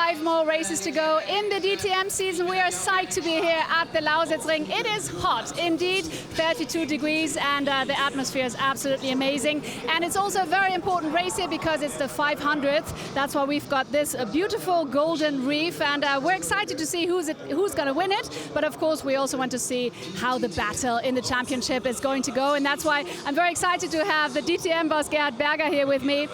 5 more races to go in the DTM season. We are psyched to be here at the Lausitzring. It is hot indeed, 32 degrees, and the atmosphere is absolutely amazing. And it's also a very important race here because it's the 500th. That's why we've got this beautiful golden reef, and we're excited to see who's going to win it. But of course, we also want to see how the battle in the championship is going to go, and that's why I'm very excited to have the DTM boss Gerhard Berger here with me.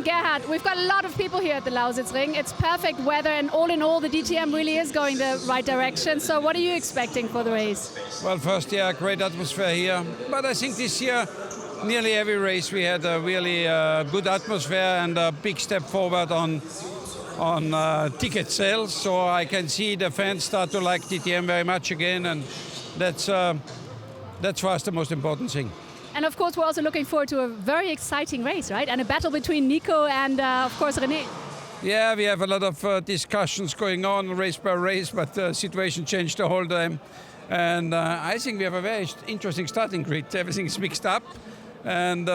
Gerhard, we've got a lot of people here at the Lausitzring. It's perfect weather, and all in all, the DTM really is going the right direction. So what are you expecting for the race? Well, first, yeah, great atmosphere here. But I think this year, nearly every race, we had a really good atmosphere and a big step forward on ticket sales. So I can see the fans start to like DTM very much again, and that's for us the most important thing. And of course, we're also looking forward to a very exciting race, right? And a battle between Nico and, of course, René. Yeah, we have a lot of discussions going on race by race, but the situation changed the whole time. And I think we have a very interesting starting grid. Everything's mixed up. And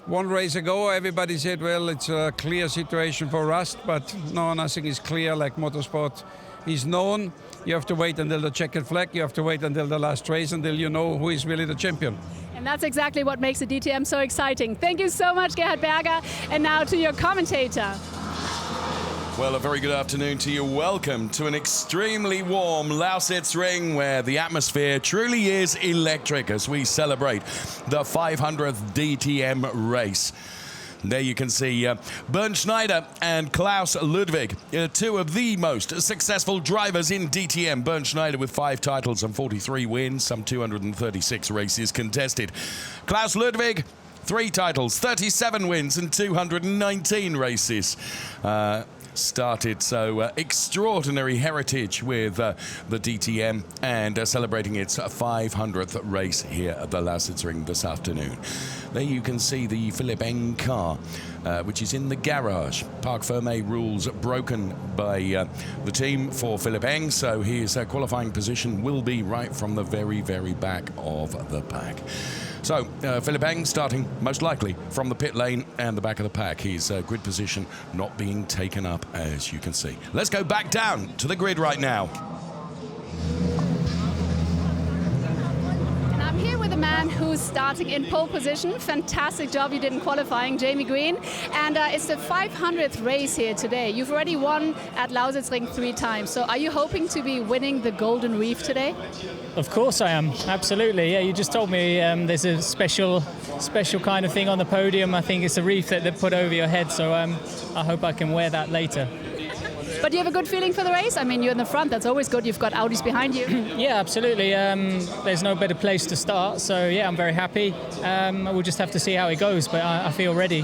one race ago, everybody said, well, it's a clear situation for Rust, but no, nothing is clear like motorsport is known. You have to wait until the checkered flag. You have to wait until the last race until you know who is really the champion. And that's exactly what makes the DTM so exciting. Thank you so much, Gerhard Berger. And now to your commentator. Well, a very good afternoon to you. Welcome to an extremely warm Lausitzring where the atmosphere truly is electric as we celebrate the 500th DTM race. There you can see Bernd Schneider and Klaus Ludwig, two of the most successful drivers in DTM. Bernd Schneider with 5 titles and 43 wins, some 236 races contested. Klaus Ludwig, 3 titles, 37 wins and 219 races started. So extraordinary heritage with the DTM and celebrating its 500th race here at the Lausitzring this afternoon. There you can see the Philipp Eng car, which is in the garage. Parc Fermé rules broken by the team for Philipp Eng, so his qualifying position will be right from the very, very back of the pack. So, Philipp Eng starting most likely from the pit lane and the back of the pack. His grid position not being taken up, as you can see. Let's go back down to the grid right now. And I'm here with a man who's starting in pole position. Fantastic job you did in qualifying, Jamie Green. And it's the 500th race here today. You've already won at Lausitzring 3 times. So are you hoping to be winning the Golden Reef today? Of course I am, absolutely. Yeah, you just told me there's a special kind of thing on the podium. I think it's a reef that they put over your head, so I hope I can wear that later. But do you have a good feeling for the race? I mean, you're in the front, that's always good. You've got Audis behind you. Yeah, absolutely. There's no better place to start, so yeah, I'm very happy. We'll just have to see how it goes, but I feel ready.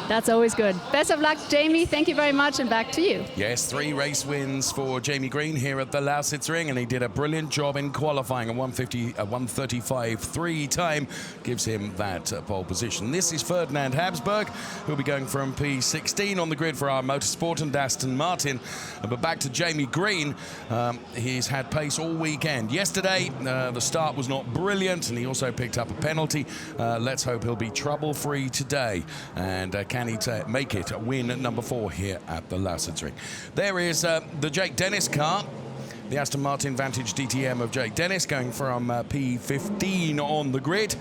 That's always good. Best of luck, Jamie. Thank you very much, and back to you. Yes, 3 race wins for Jamie Green here at the Lausitzring, and he did a brilliant job in qualifying. A 1:35.3 time gives him that pole position. This is Ferdinand Habsburg, who'll be going from P16 on the grid for our Motorsport and Aston Martin. But back to Jamie Green. He's had pace all weekend. Yesterday, the start was not brilliant, and he also picked up a penalty. Let's hope he'll be trouble-free today. And can he make it win number 4 here at the Lausitzring? There is the Jake Dennis car, the Aston Martin Vantage DTM of Jake Dennis, going from P15 on the grid.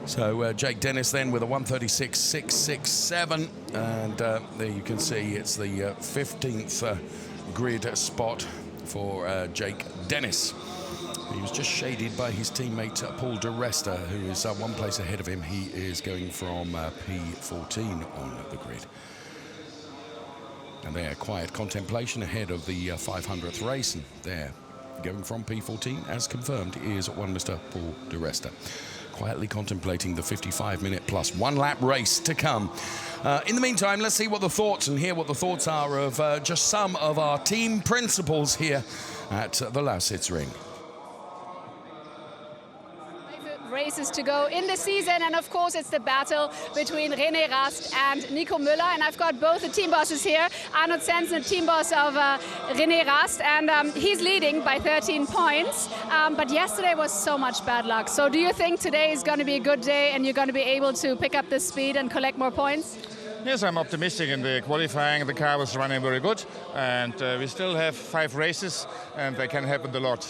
So Jake Dennis then with a 1:36.667, and there you can see it's the 15th grid spot for Jake Dennis. He was just shaded by his teammate Paul de Resta, who is 1 place ahead of him. He is going from P14 on the grid. And there, quiet contemplation ahead of the 500th race. And there, going from P14, as confirmed, is one Mr. Paul de Resta. Quietly contemplating the 55-minute plus 1-lap race to come. In the meantime, let's see what the thoughts and hear what the thoughts are of just some of our team principals here at the Lausitzring. Races to go in the season, and of course it's the battle between René Rast and Nico Müller, and I've got both the team bosses here. Arnold Sensen, the team boss of René Rast, and he's leading by 13 points, but yesterday was so much bad luck. So do you think today is going to be a good day and you're going to be able to pick up the speed and collect more points? Yes, I'm optimistic. In the qualifying, the car was running very good, and we still have 5 races, and they can happen a lot.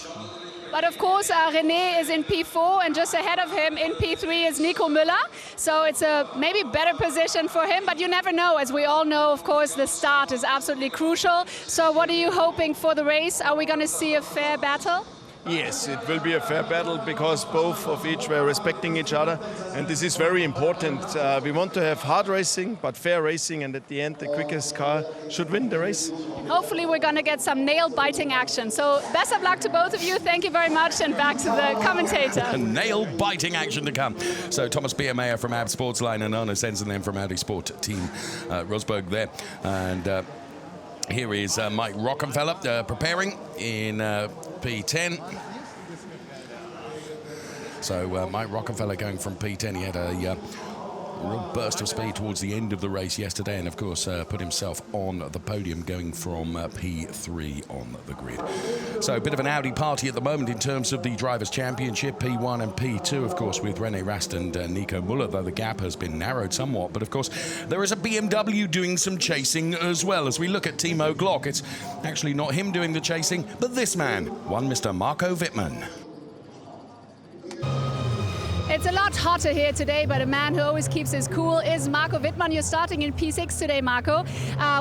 But of course, René is in P4, and just ahead of him in P3 is Nico Müller. So it's a maybe better position for him, but you never know. As we all know, of course, the start is absolutely crucial. So what are you hoping for the race? Are we going to see a fair battle? Yes, it will be a fair battle because both of each were respecting each other, and this is very important. We want to have hard racing, but fair racing, and at the end, the quickest car should win the race. Hopefully, we're going to get some nail-biting action. So best of luck to both of you. Thank you very much, and back to the commentator. Nail-biting action to come. So Thomas Biermeier from AB Sportsline and Arne Sensen then from Audi Sport Team Rosberg there. And here is Mike Rockenfeller preparing in P10. So Mike Rockenfeller going from P10. He had a real burst of speed towards the end of the race yesterday, and of course put himself on the podium going from P3 on the grid. So a bit of an Audi party at the moment in terms of the Drivers' Championship, P1 and P2, of course, with René Rast and Nico Müller, though the gap has been narrowed somewhat. But of course, there is a BMW doing some chasing as well. As we look at Timo Glock, it's actually not him doing the chasing, but this man, one Mr. Marco Wittmann. It's a lot hotter here today, but a man who always keeps his cool is Marco Wittmann. You're starting in P6 today, Marco,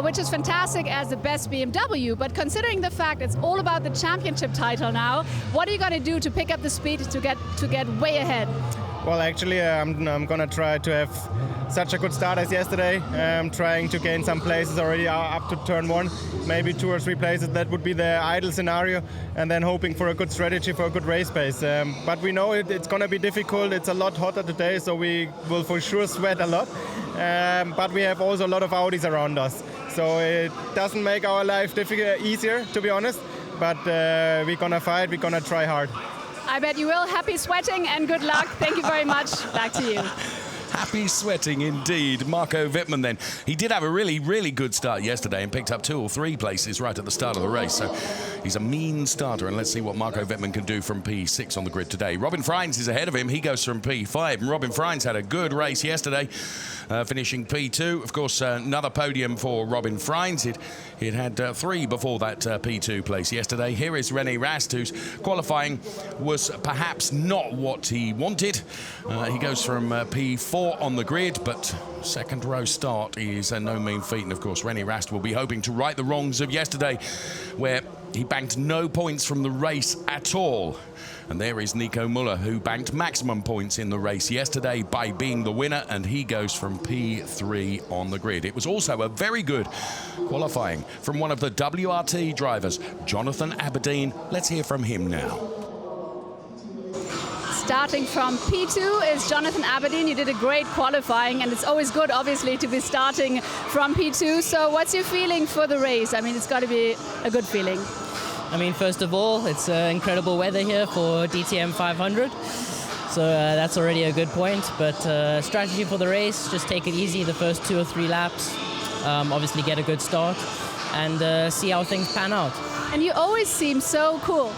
which is fantastic as the best BMW. But considering the fact it's all about the championship title now, what are you going to do to pick up the speed to get way ahead? Well, actually, I'm going to try to have such a good start as yesterday. I'm trying to gain some places already up to turn 1, maybe 2 or 3 places. That would be the ideal scenario, and then hoping for a good strategy for a good race pace. But we know it's going to be difficult. It's a lot hotter today, so we will for sure sweat a lot. But we have also a lot of Audis around us, so it doesn't make our life easier, to be honest. But we're going to fight. We're going to try hard. I bet you will. Happy sweating and good luck. Thank you very much. Back to you. Happy sweating indeed. Marco Wittmann then. He did have a really, really good start yesterday and picked up 2 or 3 places right at the start of the race. So he's a mean starter, and let's see what Marco Wittmann can do from P6 on the grid today. Robin Freins is ahead of him. He goes from P5, and Robin Freins had a good race yesterday, finishing P2. Of course, another podium for Robin Freins. He'd had 3 before that P2 place yesterday. Here is René Rast, whose qualifying was perhaps not what he wanted. He goes from P4 on the grid, but second row start is no mean feat. And of course, René Rast will be hoping to right the wrongs of yesterday, where he banked no points from the race at all. And there is Nico Müller, who banked maximum points in the race yesterday by being the winner, and he goes from P3 on the grid. It was also a very good qualifying from one of the WRT drivers, Jonathan Aberdeen. Let's hear from him now. Starting from P2 is Jonathan Aberdeen. You did a great qualifying, and it's always good, obviously, to be starting from P2. So what's your feeling for the race? I mean, it's got to be a good feeling. I mean, first of all, it's incredible weather here for DTM 500. So that's already a good point. But strategy for the race, just take it easy the first 2 or 3 laps. Obviously get a good start and see how things pan out. And you always seem so cool.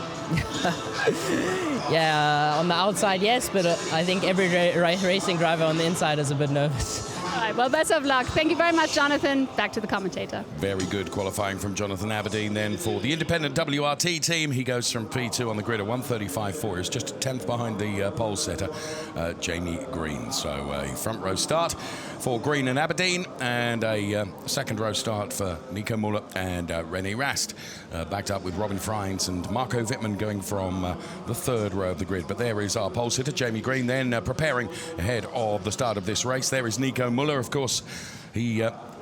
Yeah, on the outside, yes, but I think every racing driver on the inside is a bit nervous. All right, well, best of luck. Thank you very much, Jonathan. Back to the commentator. Very good qualifying from Jonathan Aberdeen then for the independent WRT team. He goes from P2 on the grid at 1:35.4. He's just a 10th behind the pole setter, Jamie Green. So a front row start for Green and Aberdeen, and a second row start for Nico Müller and René Rast, backed up with Robin Freins and Marco Wittmann going from the third row of the grid. But there is our pole sitter, Jamie Green, then preparing ahead of the start of this race. There is Nico Müller, of course. He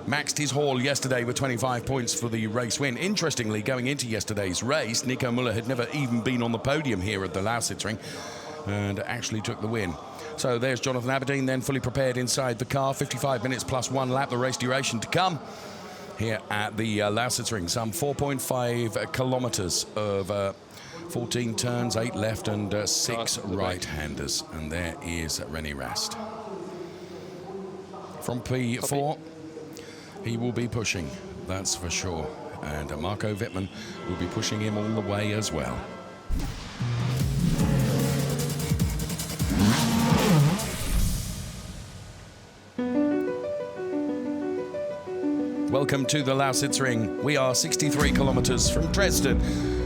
maxed his haul yesterday with 25 points for the race win. Interestingly, going into yesterday's race, Nico Müller had never even been on the podium here at the Lausitzring and actually took the win. So there's Jonathan Aberdeen then fully prepared inside the car. 55 minutes plus 1 lap, the race duration to come here at the Lausitzring. Some 4.5 kilometers of 14 turns, 8 left and 6 right-handers. And there is René Rast. From P4, he will be pushing, that's for sure. And Marco Wittmann will be pushing him all the way as well. Welcome to the Lausitzring. We are 63 kilometers from Dresden,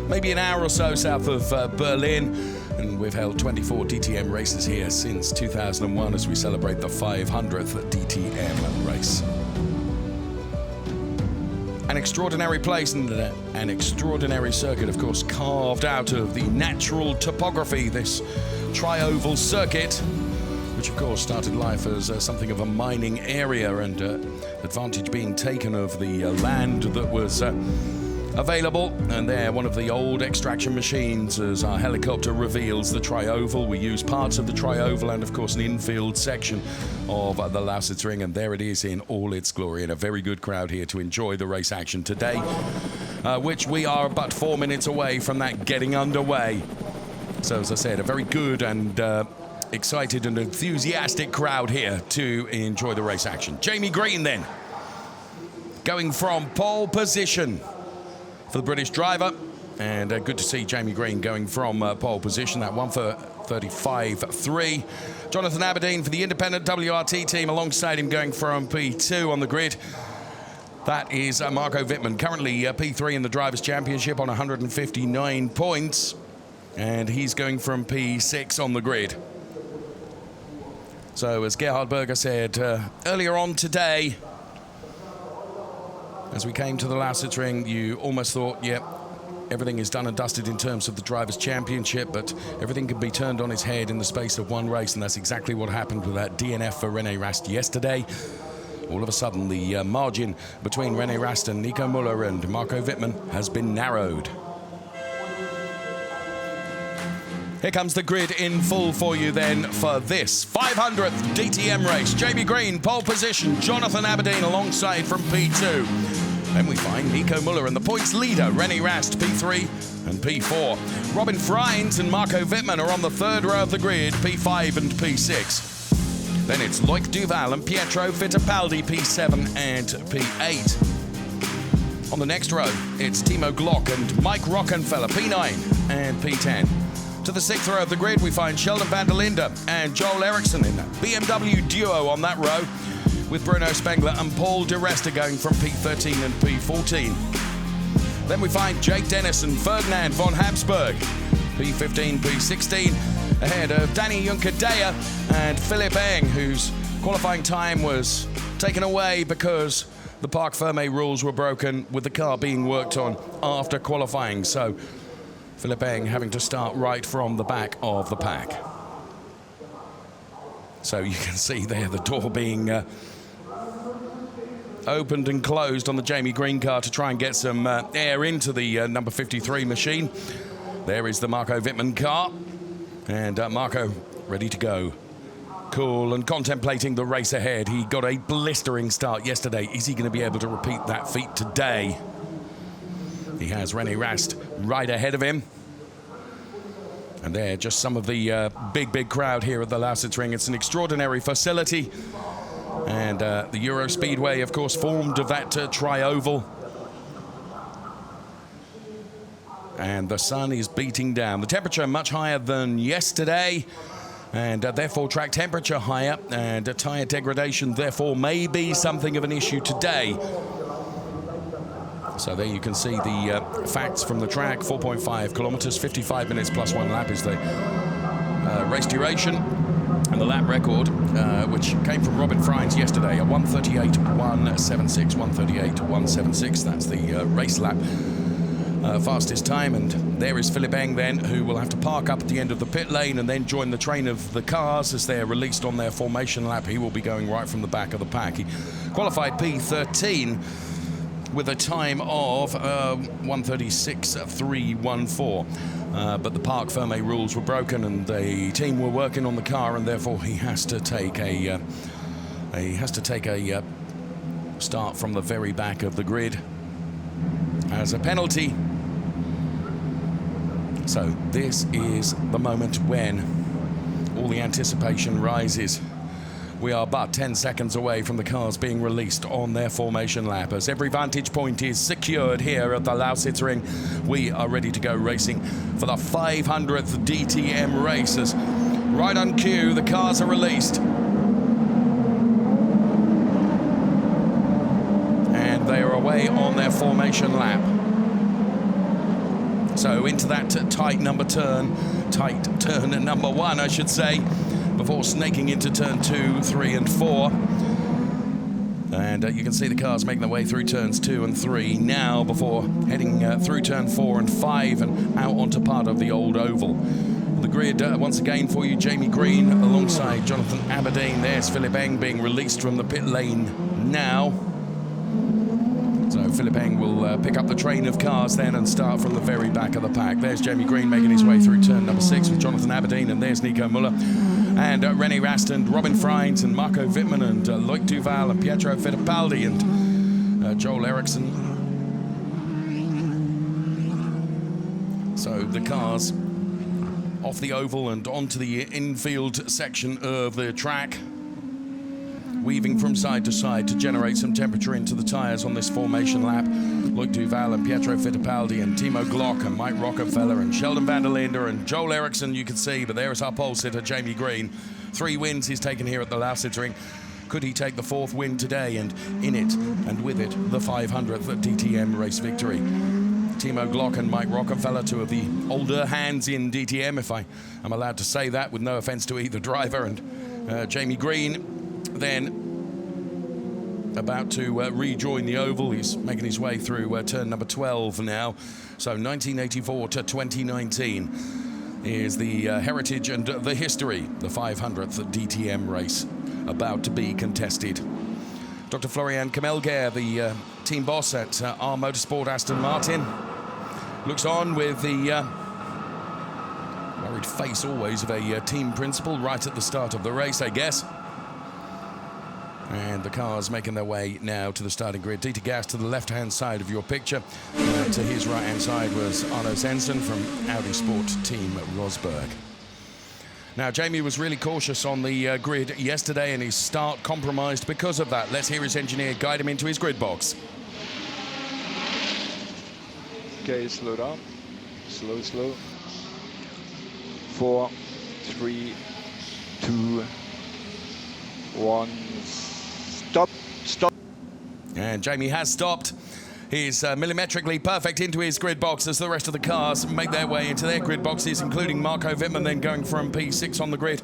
maybe an hour or so south of Berlin, and we've held 24 DTM races here since 2001 as we celebrate the 500th DTM race. An extraordinary place and an extraordinary circuit, of course, carved out of the natural topography, this tri-oval circuit, which of course started life as something of a mining area, and advantage being taken of the land that was available. And there, one of the old extraction machines, as our helicopter reveals the tri-oval. We use parts of the tri-oval and of course an infield section of the Lausitzring, and there it is in all its glory, and a very good crowd here to enjoy the race action today, which we are but 4 minutes away from that getting underway. So as I said, a very good and excited and enthusiastic crowd here to enjoy the race action. Jamie Green then, going from pole position for the British driver, and good to see Jamie Green going from pole position, that one for 35.3. Jonathan Aberdeen for the independent WRT team, alongside him going from P2 on the grid. That is Marco Wittmann, currently P3 in the Drivers' Championship on 159 points, and he's going from P6 on the grid. So as Gerhard Berger said earlier on today, as we came to the Lausitzring, you almost thought, yep, everything is done and dusted in terms of the Drivers' Championship, but everything can be turned on its head in the space of one race, and that's exactly what happened with that DNF for René Rast yesterday. All of a sudden, the margin between René Rast and Nico Müller and Marco Wittmann has been narrowed. Here comes the grid in full for you then for this 500th DTM race. Jamie Green, pole position. Jonathan Aberdeen alongside from P2. Then we find Nico Müller and the points leader, René Rast, P3 and P4. Robin Freins and Marco Wittmann are on the third row of the grid, P5 and P6. Then it's Loic Duval and Pietro Fittipaldi, P7 and P8. On the next row, it's Timo Glock and Mike Rockenfeller, P9 and P10. To the sixth row of the grid, we find Sheldon van der Linde and Joel Eriksson in that BMW duo on that row, with Bruno Spengler and Paul de Resta going from P13 and P14. Then we find Jake Dennis and Ferdinand von Habsburg, P15, P16, ahead of Danny Juncker-Deyer and Philipp Eng, whose qualifying time was taken away because the Parc Fermé rules were broken with the car being worked on after qualifying. So Philipp Eng having to start right from the back of the pack. So you can see there the door being opened and closed on the Jamie Green car to try and get some air into the number 53 machine. There is the Marco Wittmann car, and Marco ready to go. Cool and contemplating the race ahead. He got a blistering start yesterday. Is he going to be able to repeat that feat today? He has René Rast right ahead of him. And there, just some of the big crowd here at the Lausitzring. It's an extraordinary facility. And the Euro Speedway, of course, formed of that tri-oval. And the sun is beating down. The temperature much higher than yesterday, and therefore track temperature higher, and tyre degradation therefore may be something of an issue today. So there you can see the facts from the track. 4.5 kilometers, 55 minutes plus 1 lap is the race duration. And the lap record, which came from Robin Freins yesterday, a 1:38.176, 1:38.176. That's the race lap fastest time. And there is Philipp Eng then, who will have to park up at the end of the pit lane and then join the train of the cars as they're released on their formation lap. He will be going right from the back of the pack. He qualified P13 with a time of 1:36.314. But the Parc Fermé rules were broken and the team were working on the car, and therefore he has to take a start from the very back of the grid as a penalty. So this is the moment when all the anticipation rises. We are but 10 seconds away from the cars being released on their formation lap. As every vantage point is secured here at the Lausitzring, we are ready to go racing for the 500th DTM races. Right on cue, the cars are released. And they are away on their formation lap. So into that tight turn number 1, I should say, before snaking into turn 2, 3 and 4. And you can see the cars making their way through turns 2 and 3 now before heading through turn 4 and 5 and out onto part of the old oval. The grid once again for you, Jamie Green alongside Jonathan Aberdeen. There's Philip Eng being released from the pit lane now. So Philip Eng will pick up the train of cars then and start from the very back of the pack. There's Jamie Green making his way through turn number 6 with Jonathan Aberdeen, and there's Nico Muller and René Rast and Robin Freins and Marco Wittmann and Loic Duval and Pietro Fittipaldi and Joel Eriksson. So the cars off the oval and onto the infield section of the track, weaving from side to side to generate some temperature into the tyres on this formation lap. Loic Duval and Pietro Fittipaldi and Timo Glock and Mike Rockefeller and Sheldon van der Linde and Joel Eriksson, you can see, but there is our pole sitter, Jamie Green. 3 wins he's taken here at the Lausitzring. Could he take the 4th win today, and in it and with it the 500th DTM race victory? Timo Glock and Mike Rockefeller, 2 of the older hands in DTM, if I am allowed to say that, with no offence to either driver, and Jamie Green then about to rejoin the oval. He's making his way through turn number 12 now. So 1984 to 2019 is the heritage and the history, the 500th DTM race about to be contested. Dr. Florian Kamelger, the team boss at R Motorsport Aston Martin, looks on with the worried face always of a team principal right at the start of the race, I guess. And the cars making their way now to the starting grid. Dieter Gas to the left-hand side of your picture. To his right-hand side was Arno Sensen from Audi Sport Team Rosberg. Now, Jamie was really cautious on the grid yesterday, and his start compromised because of that. Let's hear his engineer guide him into his grid box. Okay, slow down. Slow. 4, 3, 2, 1. Stop. And Jamie has stopped. He's millimetrically perfect into his grid box as the rest of the cars make their way into their grid boxes, including Marco Wittmann then going from P6 on the grid.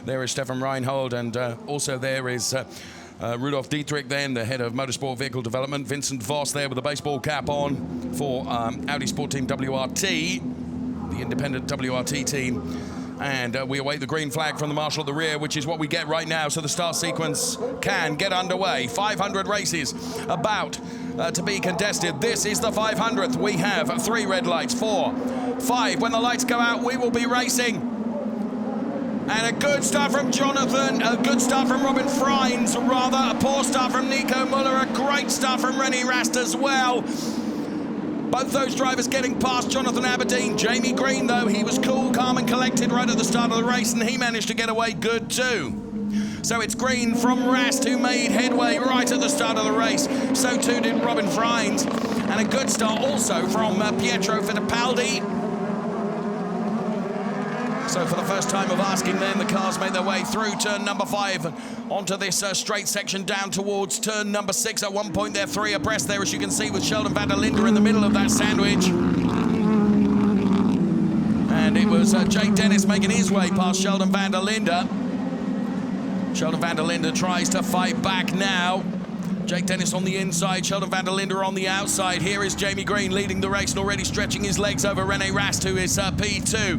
There is Stefan Reinhold, and also there is Rudolf Dietrich then, the head of Motorsport Vehicle Development. Vincent Voss there with a baseball cap on for Audi Sport Team WRT, the independent WRT team. And we await the green flag from the marshal at the rear, which is what we get right now, so the start sequence can get underway. 500 races about to be contested. This is the 500th. We have 3 red lights, 4, 5. When the lights go out, we will be racing. And a good start from Jonathan, a good start from Robin Freins, rather a poor start from Nico Muller, a great start from René Rast as well. Both those drivers getting past Jonathan Aberdeen. Jamie Green, though, he was cool, calm and collected right at the start of the race, and he managed to get away good too. So it's Green from Rast who made headway right at the start of the race. So too did Robin Freins. And a good start also from Pietro Fittipaldi. So for the first time of asking then, the cars make their way through turn number 5 onto this straight section down towards turn number 6. At one point they're 3 abreast there, as you can see, with Sheldon van der Linde in the middle of that sandwich. And it was Jake Dennis making his way past Sheldon van der Linde. Sheldon van der Linde tries to fight back now. Jake Dennis on the inside, Sheldon van der Linde on the outside. Here is Jamie Green leading the race and already stretching his legs over René Rast, who is P2.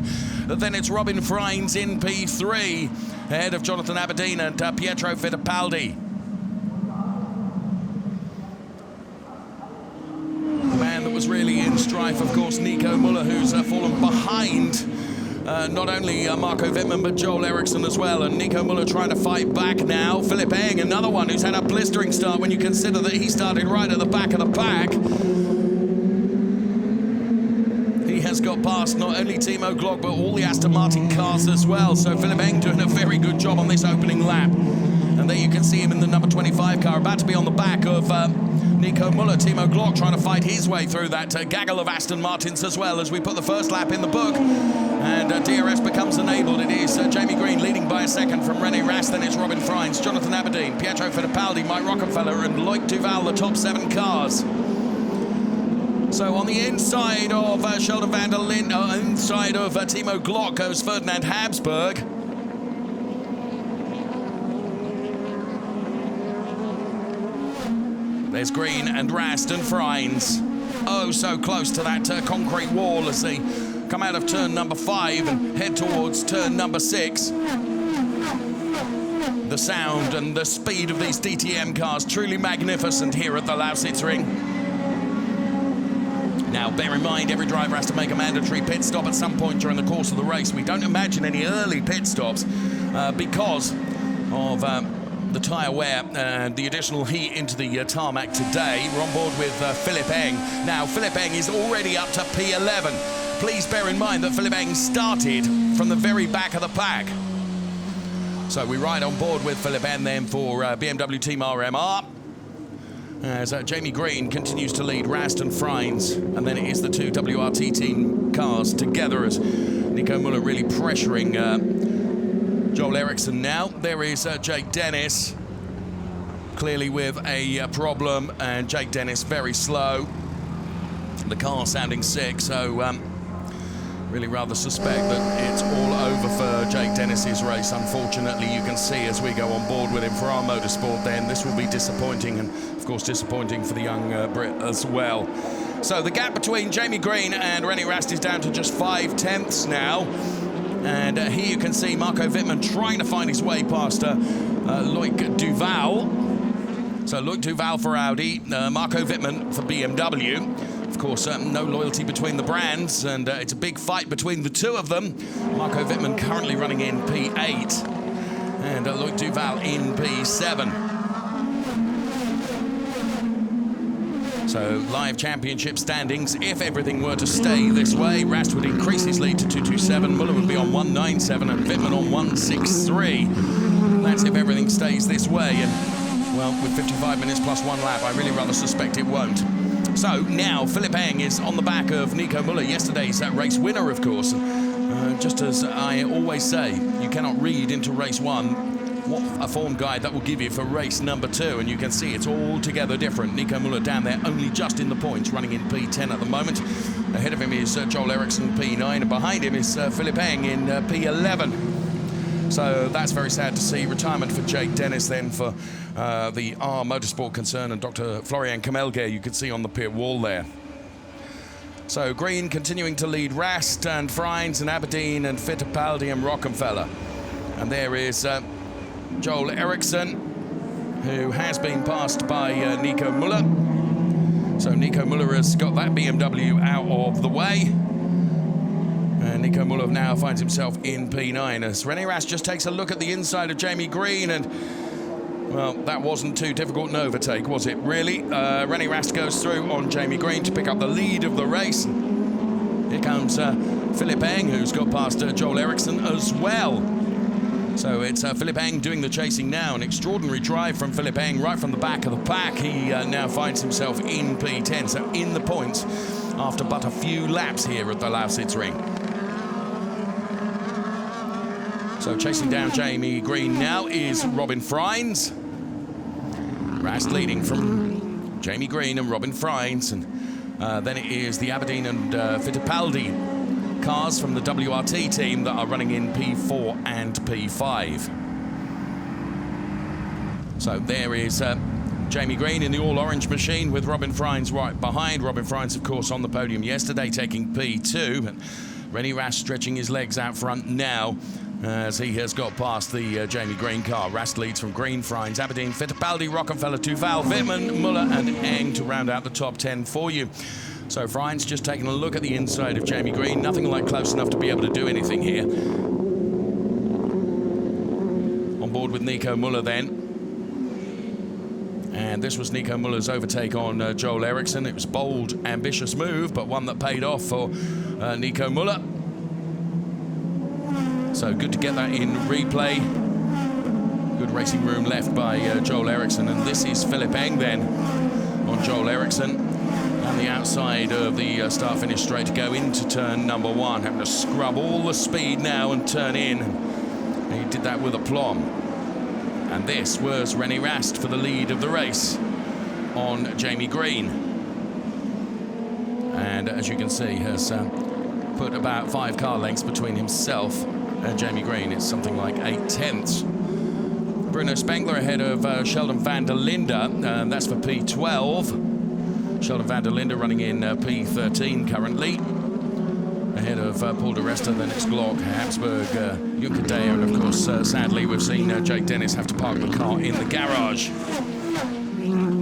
Then it's Robin Freins in P3, ahead of Jonathan Aberdeen and Pietro Fittipaldi. The man that was really in strife, of course, Nico Muller, who's fallen behind not only Marco Wittmann, but Joel Eriksson as well. And Nico Muller trying to fight back now. Philip Eng, another one who's had a blistering start when you consider that he started right at the back of the pack. He has got past not only Timo Glock, but all the Aston Martin cars as well. So Philip Eng doing a very good job on this opening lap. And there you can see him in the number 25 car, about to be on the back of Nico Muller. Timo Glock trying to fight his way through that gaggle of Aston Martins as well, as we put the first lap in the book. And DRS becomes enabled. It is Jamie Green leading by a second from René Rast. Then it's Robin Freins, Jonathan Aberdeen, Pietro Fittipaldi, Mike Rockefeller and Loic Duval, the top 7 cars. So on the inside of Sheldon van der Linde, inside of Timo Glock goes Ferdinand Habsburg. There's Green and Rast and Freins. Oh, so close to that concrete wall as they come out of turn number 5 and head towards turn number 6. The sound and the speed of these DTM cars, truly magnificent here at the Lausitzring. Now, bear in mind, every driver has to make a mandatory pit stop at some point during the course of the race. We don't imagine any early pit stops because of the tyre wear and the additional heat into the tarmac today. We're on board with Philipp Eng. Now, Philipp Eng is already up to P11. Please bear in mind that Philipp Eng started from the very back of the pack. So we ride on board with Philipp Eng then for BMW Team RMR. As Jamie Green continues to lead Rast and Freins. And then it is the two WRT team cars together as Nico Müller really pressuring Joel Eriksson now. There is Jake Dennis, clearly with a problem, and Jake Dennis very slow. The car sounding sick, so really rather suspect that it's all over for Jake Dennis's race. Unfortunately, you can see as we go on board with him for our motorsport then, this will be disappointing, and of course disappointing for the young Brit as well. So the gap between Jamie Green and René Rast is down to just 5/10 now. And here you can see Marco Wittmann trying to find his way past Loic Duval. So Loic Duval for Audi, Marco Wittmann for BMW. Of course, no loyalty between the brands, and it's a big fight between the two of them. Marco Wittmann currently running in P8, and Loic Duval in P7. So, live championship standings. If everything were to stay this way, Rast would increase his lead to 227, Müller would be on 197, and Wittmann on 163. That's if everything stays this way, and, well, with 55 minutes plus 1 lap, I really rather suspect it won't. So, now, Philipp Eng is on the back of Nico Müller, yesterday's race winner, of course. Just as I always say, you cannot read into race 1 what a form guide that will give you for race number 2, and you can see it's altogether different. Nico Müller down there only just in the points, running in P10 at the moment. Ahead of him is Joel Eriksson, P9, and behind him is Philipp Eng in P11. So that's very sad to see. Retirement for Jake Dennis then for the R Motorsport concern, and Dr. Florian Kamelge you can see on the pit wall there. So Green continuing to lead Rast and Freins and Aberdeen and Fittipaldi and Rockenfeller. And there is Joel Eriksson, who has been passed by Nico Müller. So Nico Müller has got that BMW out of the way. And Nico Müller now finds himself in P9 as René Rast just takes a look at the inside of Jamie Green, and, well, that wasn't too difficult an overtake, was it, really? René Rast goes through on Jamie Green to pick up the lead of the race. Here comes Philipp Eng, who's got past Joel Eriksson as well. So it's Philipp Eng doing the chasing now. An extraordinary drive from Philipp Eng right from the back of the pack. He now finds himself in P10, so in the points after but a few laps here at the Lausitzring. So chasing down Jamie Green now is Robin Freins. Rast leading from Jamie Green and Robin Freins, and then it is the Aberdeen and Fittipaldi cars from the WRT team that are running in P4 and P5. So there is Jamie Green in the all-orange machine with Robin Freins right behind. Robin Freins, of course, on the podium yesterday, taking P2. And René Rast stretching his legs out front now as he has got past the Jamie Green car. Rast leads from Green, Freins, Aberdeen, Fittipaldi, Rockenfeller, Duval, Wittmann, Müller and Eng to round out the top 10 for you. So Freins just taking a look at the inside of Jamie Green. Nothing like close enough to be able to do anything here. On board with Nico Müller then. And this was Nico Müller's overtake on Joel Eriksson. It was a bold, ambitious move, but one that paid off for Nico Müller. So good to get that in replay. Good racing room left by Joel Eriksson. And this is Philipp Eng then on Joel Eriksson. On the outside of the start-finish straight to go into turn number 1. Having to scrub all the speed now and turn in. And he did that with aplomb. And this was René Rast for the lead of the race on Jamie Green. And as you can see, has put about 5 car lengths between himself and Jamie Green. It's something like 8/10. Bruno Spengler ahead of Sheldon van der Linde. That's for P12. Sheldon van der Linde running in P13 currently. Ahead of Paul de Resta, then it's Glock, Habsburg, Junkadea, and of course, sadly, we've seen Jake Dennis have to park the car in the garage.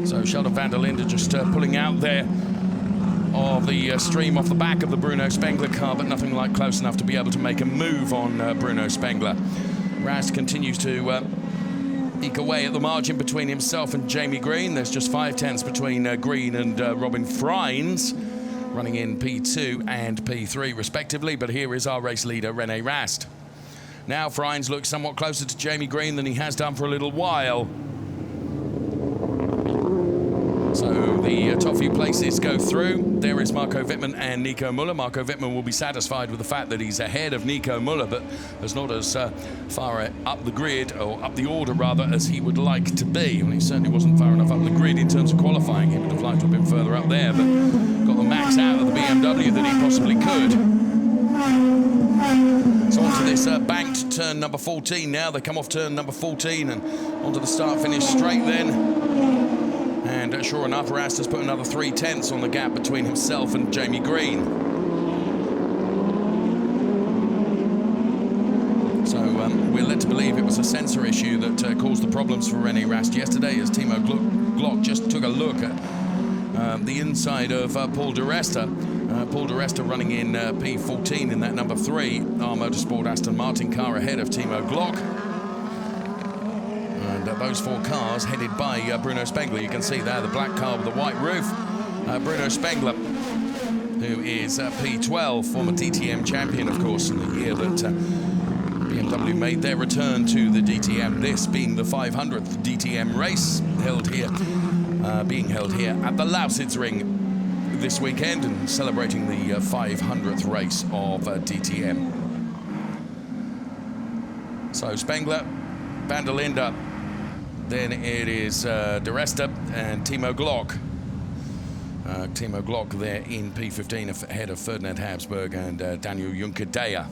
So Sheldon van der Linde just pulling out there of the stream off the back of the Bruno Spengler car, but nothing like close enough to be able to make a move on Bruno Spengler. Rast continues to eke away at the margin between himself and Jamie Green. There's just 5/10 between Green and Robin Freins, running in P2 and P3 respectively, but here is our race leader, René Rast. Now Freins looks somewhat closer to Jamie Green than he has done for a little while. So the top few places go through. There is Marco Wittmann and Nico Müller. Marco Wittmann will be satisfied with the fact that he's ahead of Nico Müller, but is not as far up the grid, or up the order rather, as he would like to be. And he certainly wasn't far enough up the grid in terms of qualifying. He would have liked to have been further up there, but got the max out of the BMW that he possibly could. So onto this banked turn number 14 now. They come off turn number 14 and onto the start-finish straight then. And sure enough, Rast has put another 3/10 on the gap between himself and Jamie Green. So we're led to believe it was a sensor issue that caused the problems for René Rast yesterday, as Timo Glock just took a look at the inside of Paul de Resta. Paul de Resta running in P14 in that number 3, our Motorsport Aston Martin car ahead of Timo Glock. Those 4 cars headed by Bruno Spengler. You can see there the black car with the white roof. Bruno Spengler, who is P12, former DTM champion, of course, in the year that BMW made their return to the DTM. This being the 500th DTM race being held here at the Lausitzring this weekend, and celebrating the 500th race of DTM. So Spengler, van der Linde, then it is de Resta and Timo Glock. Timo Glock there in P15 ahead of Ferdinand Habsburg and Daniel Junkadea.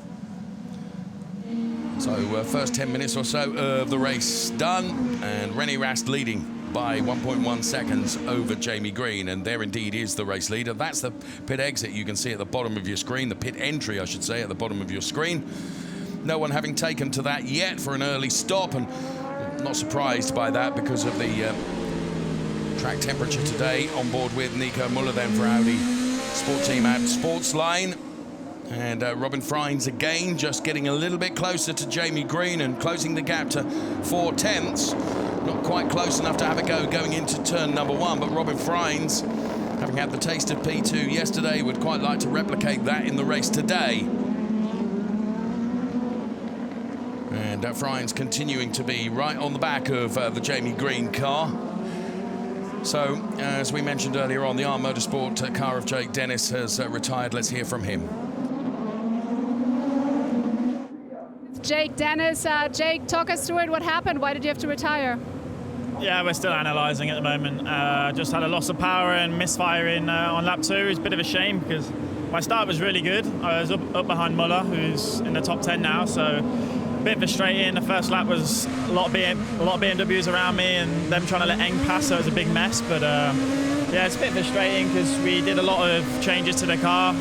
So first 10 minutes or so of the race done, and René Rast leading by 1.1 seconds over Jamie Green, and there indeed is the race leader. That's the pit exit you can see at the bottom of your screen, the pit entry I should say at the bottom of your screen. No one having taken to that yet for an early stop, and not surprised by that because of the track temperature today. On board with Nico Müller then for Audi Sport Team at Sportsline. And Robin Freins again just getting a little bit closer to Jamie Green and closing the gap to 4/10. Not quite close enough to have a go going into turn number 1, but Robin Freins, having had the taste of P2 yesterday, would quite like to replicate that in the race today. And Freins continuing to be right on the back of the Jamie Green car. So, as we mentioned earlier on, the ARM Motorsport car of Jake Dennis has retired. Let's hear from him. Jake Dennis. Jake, talk us through it. What happened? Why did you have to retire? Yeah, we're still analysing at the moment. Just had a loss of power and misfiring on lap 2. It's a bit of a shame because my start was really good. I was up behind Müller, who's in the top 10 now, so a bit frustrating. The first lap was a lot of BMWs around me and them trying to let Eng pass, so it was a big mess. But yeah, it's a bit frustrating because we did a lot of changes to the car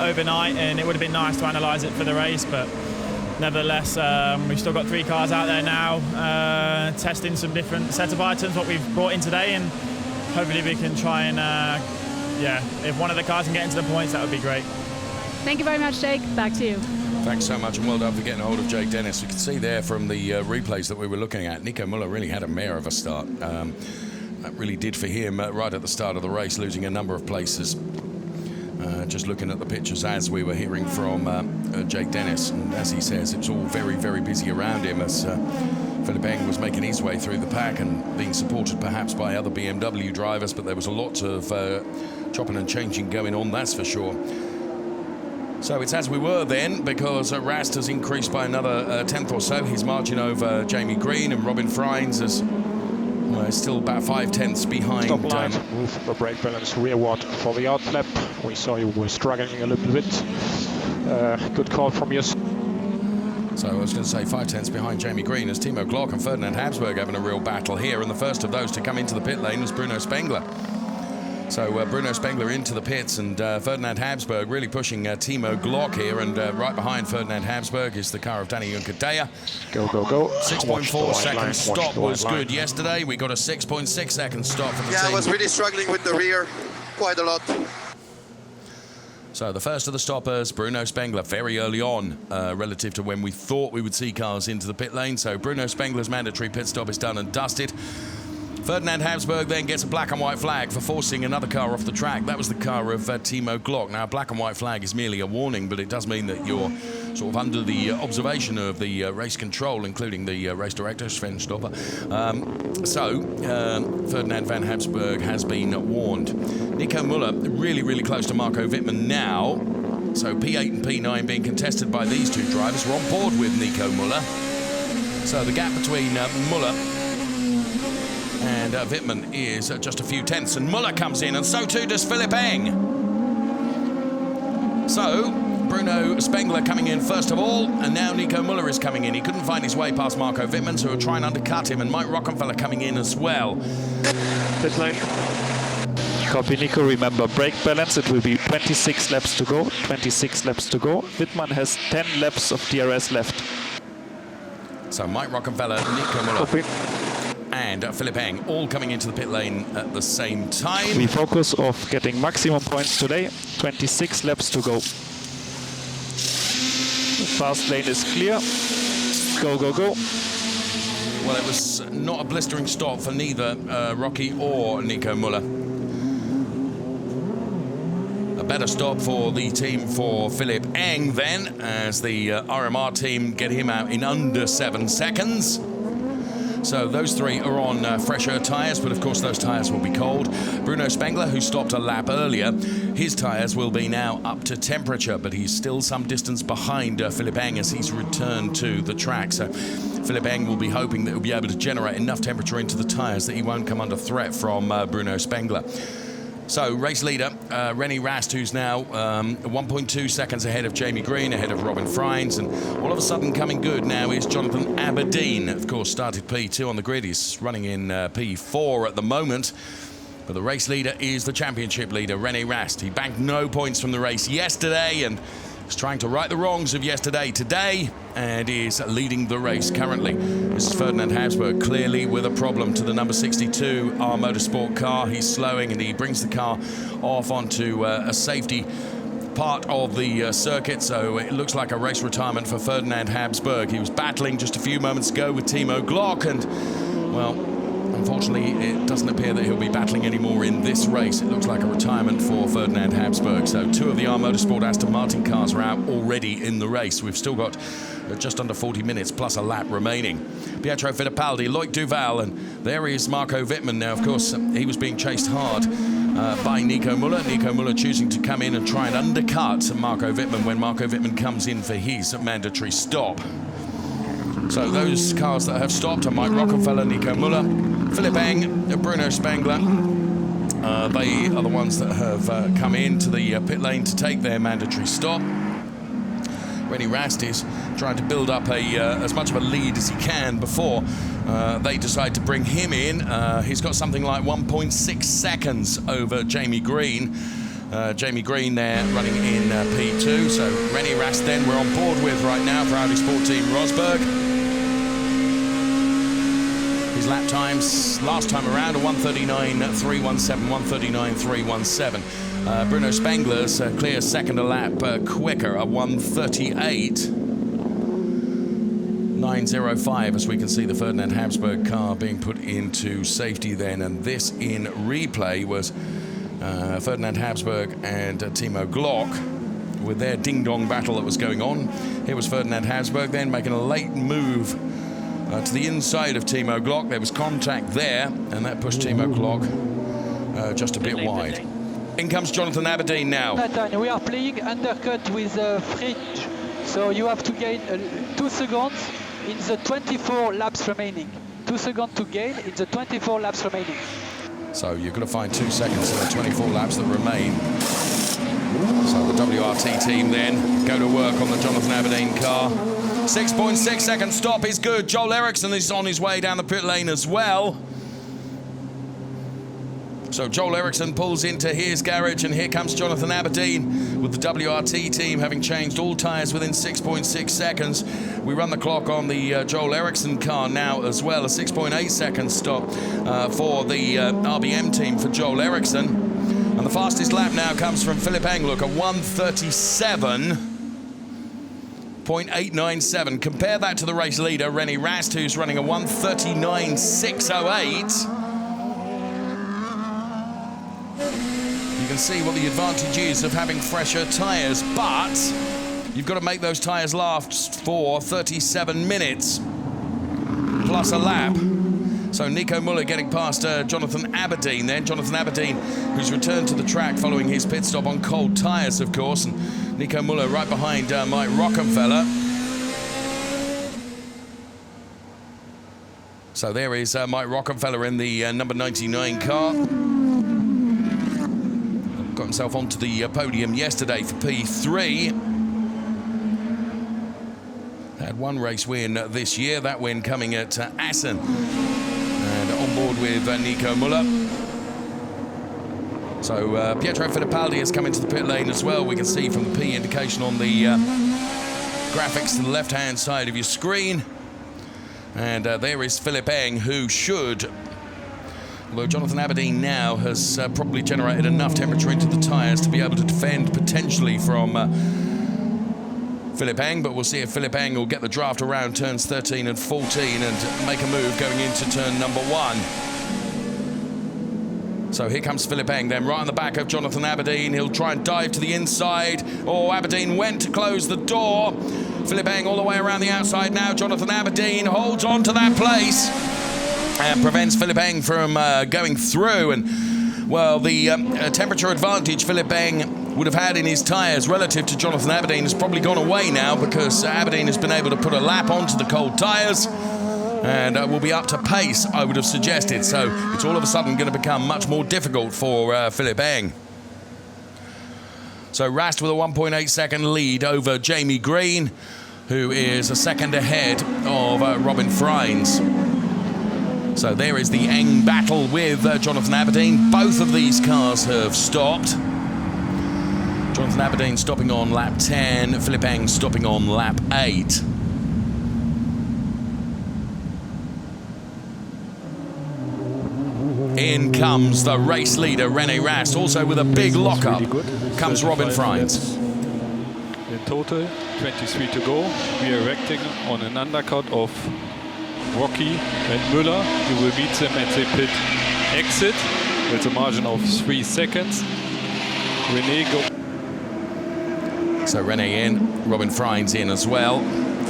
overnight, and it would have been nice to analyse it for the race, but nevertheless, we've still got 3 cars out there now, testing some different sets of items, what we've brought in today, and hopefully we can try and, yeah, if one of the cars can get into the points, that would be great. Thank you very much, Jake. Back to you. Thanks so much, and well done for getting a hold of Jake Dennis. You can see there from the replays that we were looking at, Nico Müller really had a mare of a start. That really did for him right at the start of the race, losing a number of places. Just looking at the pictures as we were hearing from Jake Dennis, and as he says, it was all very, very busy around him as Philipp Eng was making his way through the pack and being supported perhaps by other BMW drivers, but there was a lot of chopping and changing going on, that's for sure. So it's as we were then, because Rast has increased by another 10th or so his margin over Jamie Green, and Robin Freins has We're still about 5/10 behind. Stop line, move the brake balance rearward for the outlap. We saw you were struggling a little bit. Good call from you. So I was going to say 5/10 behind Jamie Green as Timo Glock and Ferdinand Habsburg having a real battle here. And the first of those to come into the pit lane was Bruno Spengler. So Bruno Spengler into the pits, and Ferdinand Habsburg really pushing Timo Glock here. And right behind Ferdinand Habsburg is the car of Danny Juncker-Deya. Go, go, go. 6.4 second stop was good yesterday. We got a 6.6 second stop for the team. I was really struggling with the rear quite a lot. So the first of the stoppers, Bruno Spengler, very early on relative to when we thought we would see cars into the pit lane. So Bruno Spengler's mandatory pit stop is done and dusted. Ferdinand Habsburg then gets a black and white flag for forcing another car off the track. That was the car of Timo Glock. Now, a black and white flag is merely a warning, but it does mean that you're sort of under the observation of the race control, including the race director, Sven Stopper. Ferdinand van Habsburg has been warned. Nico Müller really, really close to Marco Wittmann now. So P8 and P9 being contested by these two drivers. We're on board with Nico Müller. So the gap between Müller and Wittmann is just a few tenths, and Müller comes in, and so too does Philipp Eng. So Bruno Spengler coming in first of all, and now Nico Müller is coming in. He couldn't find his way past Marco Wittmann, so he'll try and undercut him, and Mike Rockenfeller coming in as well. Pit lane. Copy, Nico. Remember, brake balance. It will be 26 laps to go. 26 laps to go. Wittmann has 10 laps of DRS left. So Mike Rockenfeller, Nico Müller. Copy. And Philipp Eng all coming into the pit lane at the same time. We focus of getting maximum points today. 26 laps to go. The fast lane is clear. Go, go, go. Well, it was not a blistering stop for neither Rocky or Nico Müller. A better stop for the team for Philipp Eng then, as the RMR team get him out in under 7 seconds. So those three are on fresher tyres, but of course those tyres will be cold. Bruno Spengler, who stopped a lap earlier, his tyres will be now up to temperature, but he's still some distance behind Philipp Eng as he's returned to the track. So Philipp Eng will be hoping that he'll be able to generate enough temperature into the tyres that he won't come under threat from Bruno Spengler. So race leader, René Rast, who's now 1.2 seconds ahead of Jamie Green, ahead of Robin Freins, and all of a sudden coming good now is Jonathan Aberdeen. Of course, started P2 on the grid. He's running in P4 at the moment. But the race leader is the championship leader, René Rast. He banked no points from the race yesterday and is trying to right the wrongs of yesterday today and is leading the race currently. This is Ferdinand Habsburg, clearly with a problem to the number 62 R Motorsport car. He's slowing and he brings the car off onto a safety part of the circuit, so it looks like a race retirement for Ferdinand Habsburg. He was battling just a few moments ago with Timo Glock, and, well, unfortunately, it doesn't appear that he'll be battling anymore in this race. It looks like a retirement for Ferdinand Habsburg. So two of the R Motorsport Aston Martin cars are out already in the race. We've still got just under 40 minutes plus a lap remaining. Pietro Fittipaldi, Loic Duval, and there is Marco Wittmann. Now, of course, he was being chased hard by Nico Müller. Nico Müller choosing to come in and try and undercut Marco Wittmann when Marco Wittmann comes in for his mandatory stop. So those cars that have stopped are Mike Rockenfeller, Nico Müller, Philipp Eng, Bruno Spengler. They are the ones that have come into the pit lane to take their mandatory stop. René Rast is trying to build up as much of a lead as he can before they decide to bring him in. He's got something like 1.6 seconds over Jamie Green. Jamie Green there running in P2. So René Rast then we're on board with right now for Audi Sport Team Rosberg. His lap times last time around are 1:39.317, 1:39.317. Bruno Spengler's clear second a lap quicker, a 1:38.905, as we can see the Ferdinand Habsburg car being put into safety then. And this in replay was Ferdinand Habsburg and Timo Glock with their ding-dong battle that was going on. Here was Ferdinand Habsburg then making a late move to the inside of Timo Glock. There was contact there, and that pushed Timo Glock just a bit wide. In comes Jonathan Aberdeen now. We are playing undercut with fridge, so you have to gain 2 seconds in the 24 laps remaining. 2 seconds to gain in the 24 laps remaining. So you're going to find 2 seconds in the 24 laps that remain. So the WRT team then go to work on the Jonathan Aberdeen car. 6.6 second stop is good. Joel Eriksson is on his way down the pit lane as well. So Joel Eriksson pulls into his garage, and here comes Jonathan Aberdeen with the WRT team having changed all tyres within 6.6 seconds. We run the clock on the Joel Eriksson car now as well, a 6.8 second stop for the RBM team for Joel Eriksson. And the fastest lap now comes from Philip Eng, look, a 1:37.897. Compare that to the race leader, René Rast, who's running a 1:39.608. You can see what the advantage is of having fresher tyres, but you've got to make those tyres last for 37 minutes plus a lap. So Nico Müller getting past Jonathan Aberdeen then. Jonathan Aberdeen, who's returned to the track following his pit stop on cold tyres, of course. And Nico Müller right behind Mike Rockenfeller. So there is Mike Rockenfeller in the number 99 car. Got himself onto the podium yesterday for P3. Had one race win this year, that win coming at Assen. And on board with Nico Müller. So Pietro Fittipaldi has come into the pit lane as well. We can see from the P indication on the graphics to the left-hand side of your screen. And there is Philip Eng, who should... Although Jonathan Aberdeen now has probably generated enough temperature into the tyres to be able to defend potentially from Philip Eng, but we'll see if Philip Eng will get the draft around turns 13 and 14 and make a move going into turn number 1. So here comes Philip Eng then, right on the back of Jonathan Aberdeen. He'll try and dive to the inside. Oh, Aberdeen went to close the door. Philip Eng all the way around the outside now. Jonathan Aberdeen holds on to that place and prevents Philip Eng from going through. And, well, the temperature advantage Philip Eng would have had in his tyres relative to Jonathan Aberdeen has probably gone away now, because Aberdeen has been able to put a lap onto the cold tyres and will be up to pace, I would have suggested. So it's all of a sudden going to become much more difficult for Philip Eng. So Rast with a 1.8 second lead over Jamie Green, who is a second ahead of Robin Freins. So there is the Eng battle with Jonathan Aberdeen. Both of these cars have stopped. Jonathan Aberdeen stopping on lap 10, Philip Eng stopping on lap 8. In comes the race leader, René Rast, also with a big lockup. Comes Robin Freins. In total, 23 to go. We are acting on an undercut of Rocky and Müller. You will meet them at the pit exit with a margin of 3 seconds. René go. So René in, Robin Freins in as well.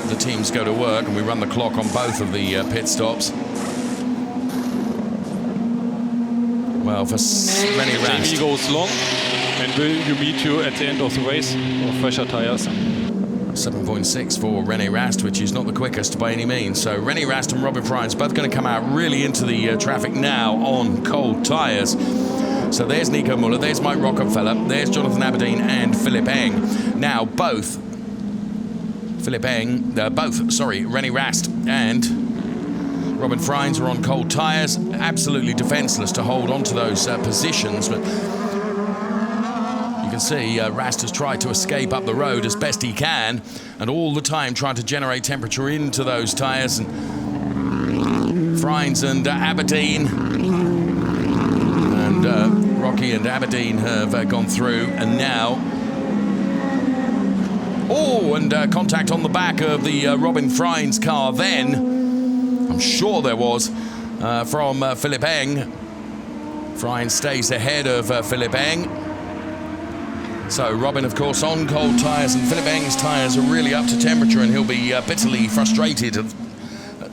The teams go to work and we run the clock on both of the pit stops. Well, for René Rast. Jamie goes long and will you meet you at the end of the race of fresher tyres. 7.6 for René Rast, which is not the quickest by any means. So René Rast and Robin Freins both going to come out really into the traffic now on cold tyres. So there's Nico Müller, there's Mike Rockenfeller, there's Jonathan Aberdeen and Philip Eng. Now René Rast and Robin Freins are on cold tyres, absolutely defenceless to hold on to those positions. But you can see Rast has tried to escape up the road as best he can, and all the time trying to generate temperature into those tyres. And Freins and Aberdeen and Rocky and Aberdeen have gone through, and now contact on the back of the Robin Freins car then. I'm sure there was from Philip Eng. Freins stays ahead of Philip Eng. So Robin, of course, on cold tyres, and Philip Eng's tyres are really up to temperature, and he'll be bitterly frustrated of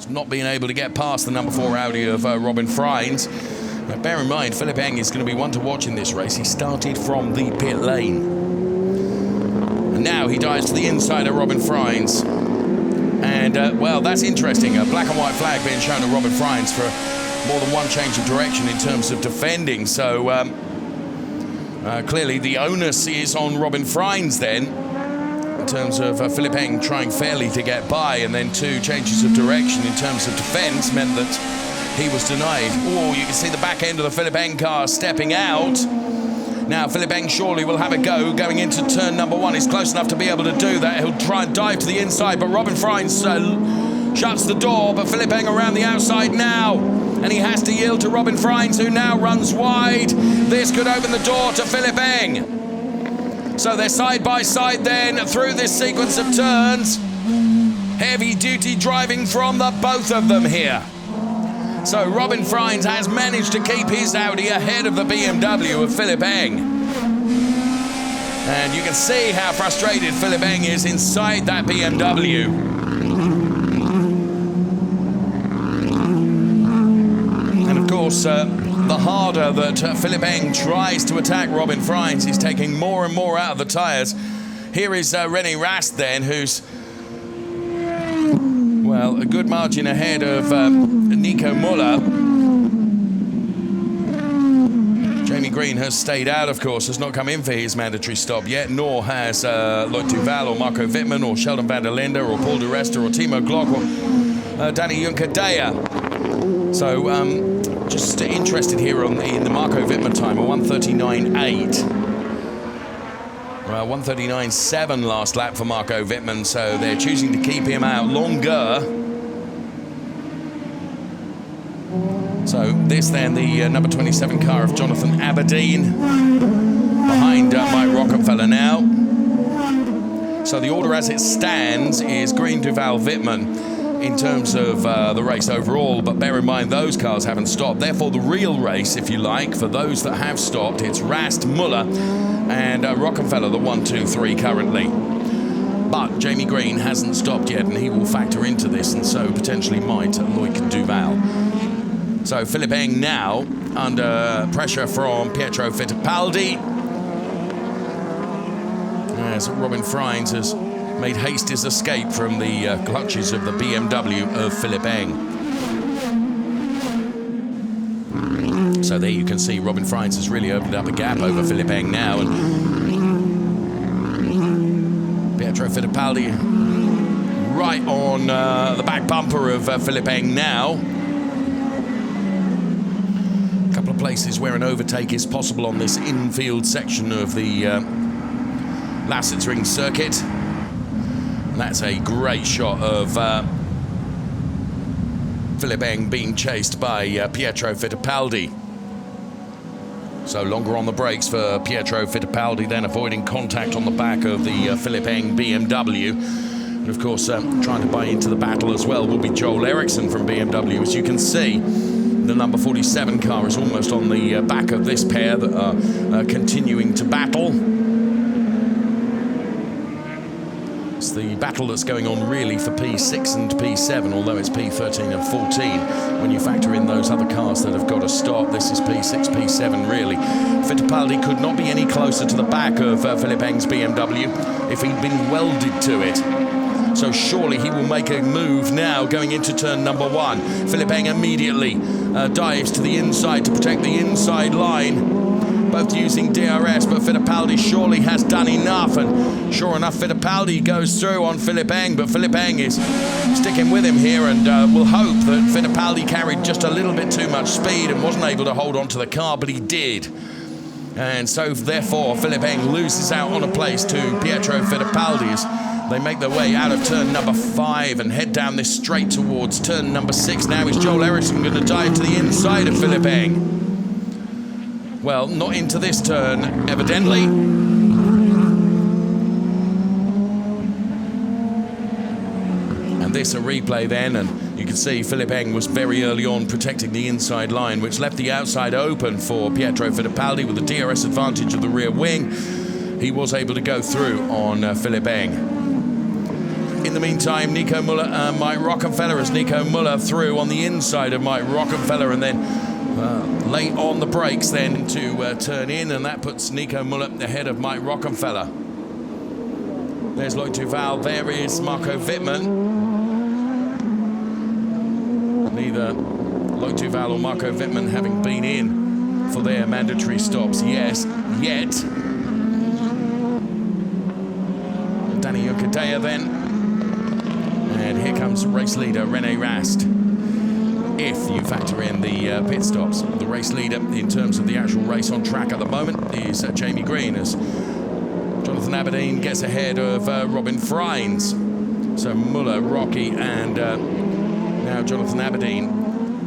not being able to get past the number 4 Audi of Robin Freins. Now, bear in mind, Philip Eng is going to be one to watch in this race. He started from the pit lane. And now he dives to the inside of Robin Freins. And And, well, that's interesting. A black and white flag being shown to Robin Freins for more than one change of direction in terms of defending. So, clearly the onus is on Robin Freins then, in terms of Philipp Eng trying fairly to get by, and then 2 changes of direction in terms of defence meant that he was denied. Oh, you can see the back end of the Philipp Eng car stepping out. Now, Philipp Eng surely will have a go going into turn number 1. He's close enough to be able to do that. He'll try and dive to the inside, but Robin Freins shuts the door, but Philipp Eng around the outside now. And he has to yield to Robin Freins, who now runs wide. This could open the door to Philipp Eng. So they're side by side then through this sequence of turns. Heavy-duty driving from the both of them here. So Robin Freins has managed to keep his Audi ahead of the BMW of Philipp Eng. And you can see how frustrated Philipp Eng is inside that BMW. And of course, the harder that Philipp Eng tries to attack Robin Freins, he's taking more and more out of the tyres. Here is René Rast then, who's, well, a good margin ahead of Nico Müller. Jamie Green has stayed out, of course, has not come in for his mandatory stop yet, nor has Loïc Duval or Marco Wittmann or Sheldon van der Linde or Paul de Resta or Timo Glock or Danny Juncker-Deyer. So, just interested here in the Marco Wittmann time, a 1:39.8. 1:39.7 last lap for Marco Wittmann, so they're choosing to keep him out longer. So this then, the number 27 car of Jonathan Aberdeen, behind Mike Rockefeller now. So the order as it stands is Green, Duval, Wittmann in terms of the race overall, but bear in mind those cars haven't stopped. Therefore, the real race, if you like, for those that have stopped, it's Rast, Müller, and Rockefeller, the 1, 2, 3 currently. But Jamie Green hasn't stopped yet, and he will factor into this, and so potentially might Loïc Duval. So Philipp Eng now under pressure from Pietro Fittipaldi, as Robin Freins has made haste his escape from the clutches of the BMW of Philipp Eng. So there you can see Robin Freins has really opened up a gap over Philipp Eng now, and Pietro Fittipaldi right on the back bumper of Philipp Eng now. A couple of places where an overtake is possible on this infield section of the Lausitzring circuit. And that's a great shot of Philipp Eng being chased by Pietro Fittipaldi. So longer on the brakes for Pietro Fittipaldi, then avoiding contact on the back of the Philipp Eng BMW. And of course, trying to buy into the battle as well will be Joel Eriksson from BMW. As you can see, the number 47 car is almost on the back of this pair that are continuing to battle. It's the battle that's going on really for P6 and P7, although it's P13 and 14. When you factor in those other cars that have got to stop, this is P6, P7 really. Fittipaldi could not be any closer to the back of Philipp Eng's BMW if he'd been welded to it. So surely he will make a move now going into turn number 1. Philipp Eng immediately dives to the inside to protect the inside line. Both using DRS, but Fittipaldi surely has done enough, and sure enough, Fittipaldi goes through on Philipp Eng, but Philipp Eng is sticking with him here, and will hope that Fittipaldi carried just a little bit too much speed and wasn't able to hold on to the car, but he did. And so, therefore, Philipp Eng loses out on a place to Pietro Fittipaldi as they make their way out of turn number 5 and head down this straight towards turn number 6. Now is Joel Eriksson going to dive to the inside of Philipp Eng? Well, not into this turn, evidently. And this a replay then, and you can see Philipp Eng was very early on protecting the inside line, which left the outside open for Pietro Fittipaldi with the DRS advantage of the rear wing. He was able to go through on Philipp Eng. In the meantime, Nico Müller and Mike Rockefeller, as Nico Müller through on the inside of Mike Rockefeller, and then late on the brakes then to turn in, and that puts Nico Müller ahead of Mike Rockefeller. There's Loïc Duval, there is Marco Wittmann. Neither Loic Duval or Marco Wittmann having been in for their mandatory stops yet. Danny Unkadea then. And here comes race leader René Rast. If you factor in the pit stops, the race leader in terms of the actual race on track at the moment is Jamie Green, as Jonathan Aberdeen gets ahead of Robin Freins. So Muller, Rocky, and now Jonathan Aberdeen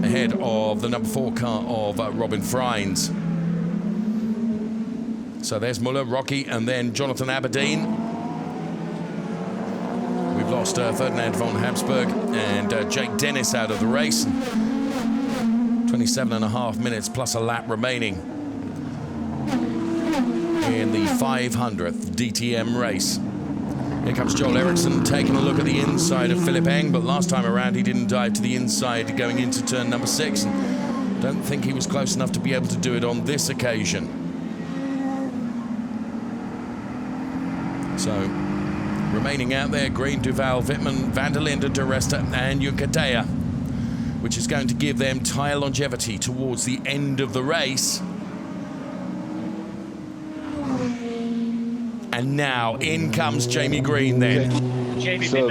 ahead of the number 4 car of Robin Freins. So there's Muller, Rocky, and then Jonathan Aberdeen. We've lost Ferdinand von Habsburg and Jake Dennis out of the race. 27.5 minutes plus a lap remaining in the 500th DTM race. Here comes Joel Eriksson taking a look at the inside of Philip Eng, but last time around he didn't dive to the inside going into turn number 6. Don't think he was close enough to be able to do it on this occasion. So, remaining out there, Green, Duval, Wittmann, van der Linde, de Resta and Unkadea, which is going to give them tyre longevity towards the end of the race. And now, in comes Jamie Green then. Jamie, so,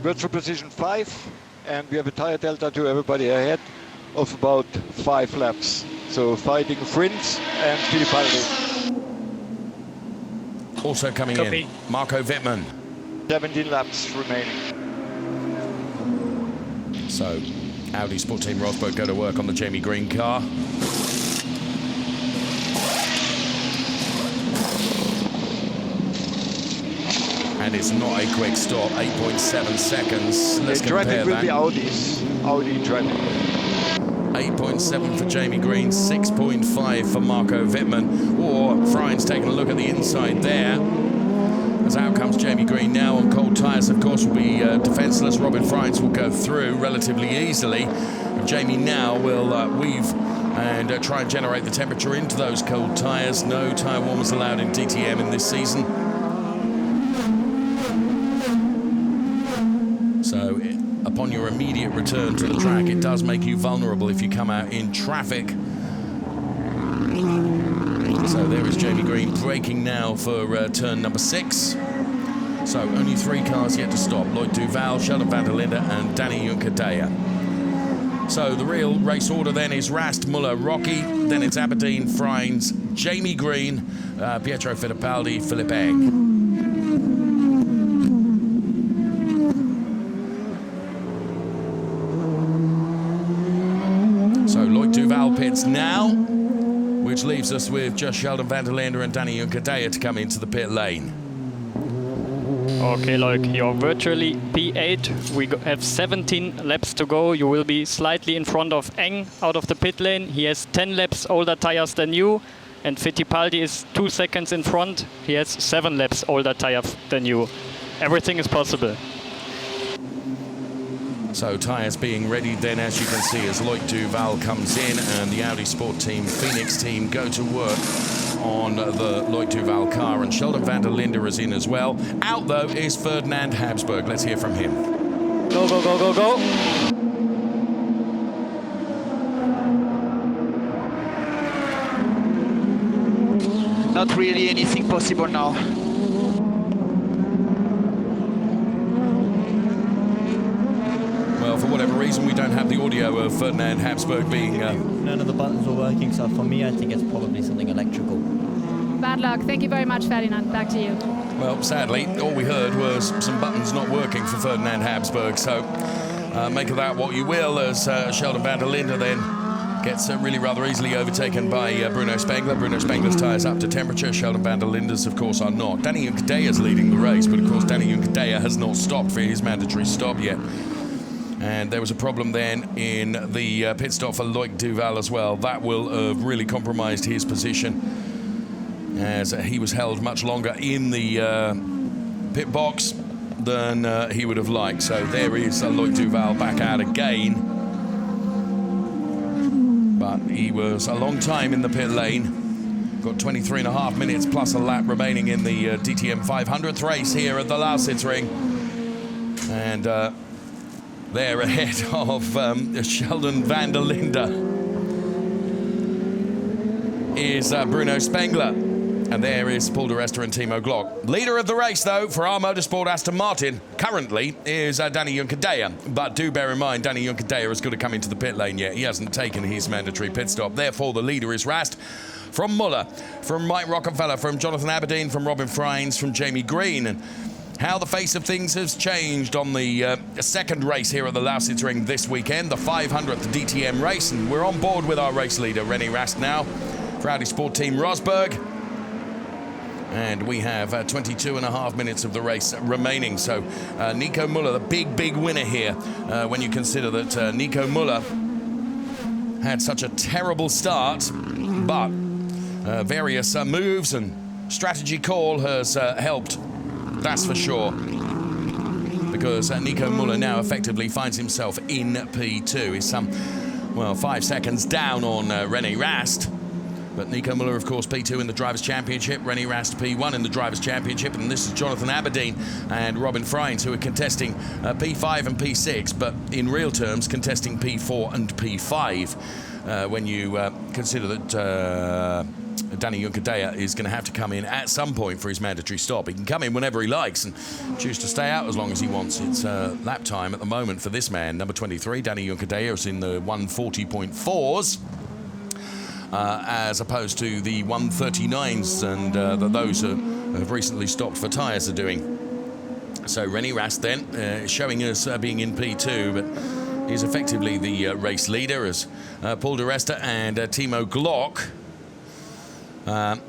virtual position 5, and we have a tyre delta to everybody ahead of about 5 laps. So fighting Frins and Fittipaldi. Also coming in, Marco Wittmann. 17 laps remaining. So, Audi Sport Team Rosberg go to work on the Jamie Green car. And it's not a quick stop, 8.7 seconds. Let's compare that. Will be Audi driving. 8.7 for Jamie Green, 6.5 for Marco Wittmann. Or Freins taking a look at the inside there. As out comes Jamie Green now on cold tyres, of course, will be defenceless. Robin Freins will go through relatively easily. Jamie now will weave and try and generate the temperature into those cold tyres. No tyre warmers allowed in DTM in this season. So upon your immediate return to the track, it does make you vulnerable if you come out in traffic. So there is Jamie Green braking now for turn number 6. So only 3 cars yet to stop. Loic Duval, Sheldon van der Linde and Danny Unkadea. So the real race order then is Rast, Muller, Rocky. Then it's Aberdeen, Freins, Jamie Green, Pietro Fittipaldi, Philip Eng. Pits now, which leaves us with just Sheldon van der Linde and Danny Unkadea to come into the pit lane. Okay, Loic, you're virtually P8. We have 17 laps to go. You will be slightly in front of Eng out of the pit lane. He has 10 laps older tires than you, and Fittipaldi is 2 seconds in front. He has 7 laps older tires than you. Everything is possible. So tyres being ready then, as you can see, as Loic Duval comes in and the Audi Sport Team Phoenix team go to work on the Loic Duval car, and Sheldon van der Linde is in as well. Out though is Ferdinand Habsburg. Let's hear from him. Go, go, go, go, go. Not really anything possible now. Well, for whatever reason, we don't have the audio of Ferdinand Habsburg being... None of the buttons were working, so for me, I think it's probably something electrical. Bad luck. Thank you very much, Ferdinand. Back to you. Well, sadly, all we heard was some buttons not working for Ferdinand Habsburg, so make of that what you will, as Sheldon van der Linde then gets really rather easily overtaken by Bruno Spengler. Bruno Spengler's tyres up to temperature. Sheldon van der Linde's, of course, are not. Danny Unkadea's leading the race, but of course Danny Unkadea has not stopped for his mandatory stop yet. And there was a problem then in the pit stop for Loic Duval as well. That will have really compromised his position, as he was held much longer in the pit box than he would have liked. So there is Loic Duval back out again. But he was a long time in the pit lane. Got 23.5 minutes plus a lap remaining in the DTM 500th race here at the Lausitzring. And there ahead of Sheldon van der Linde is Bruno Spengler. And there is Paul de Resta and Timo Glock. Leader of the race, though, for our Motorsport Aston Martin, currently, is Danny Juncadella. But do bear in mind, Danny Juncadella has got to come into the pit lane yet. He hasn't taken his mandatory pit stop. Therefore, the leader is Rast. From Muller, from Mike Rockefeller, from Jonathan Aberdeen, from Robin Freins, from Jamie Green. And how the face of things has changed on the second race here at the Lausitzring this weekend, the 500th DTM race. And we're on board with our race leader, René Rast now, for Audi Sport Team Rosberg. And we have 22.5 minutes of the race remaining. So Nico Muller, the big winner here, when you consider that Nico Muller had such a terrible start, but various moves and strategy call has helped, that's for sure. Because Nico Muller now effectively finds himself in P2. He's some, 5 seconds down on René Rast. But Nico Muller, of course, P2 in the Drivers' Championship. René Rast, P1 in the Drivers' Championship. And this is Jonathan Aberdeen and Robin Freins, who are contesting P5 and P6, but in real terms, contesting P4 and P5. When you consider that Danny Juncadella is going to have to come in at some point for his mandatory stop. He can come in whenever he likes and choose to stay out as long as he wants. It's lap time at the moment for this man, number 23. Danny Juncadella is in the 140.4s. As opposed to the 139s and those who have recently stopped for tyres are doing. So René Rast then showing us being in P2, but he's effectively the race leader as Paul de Resta and Timo Glock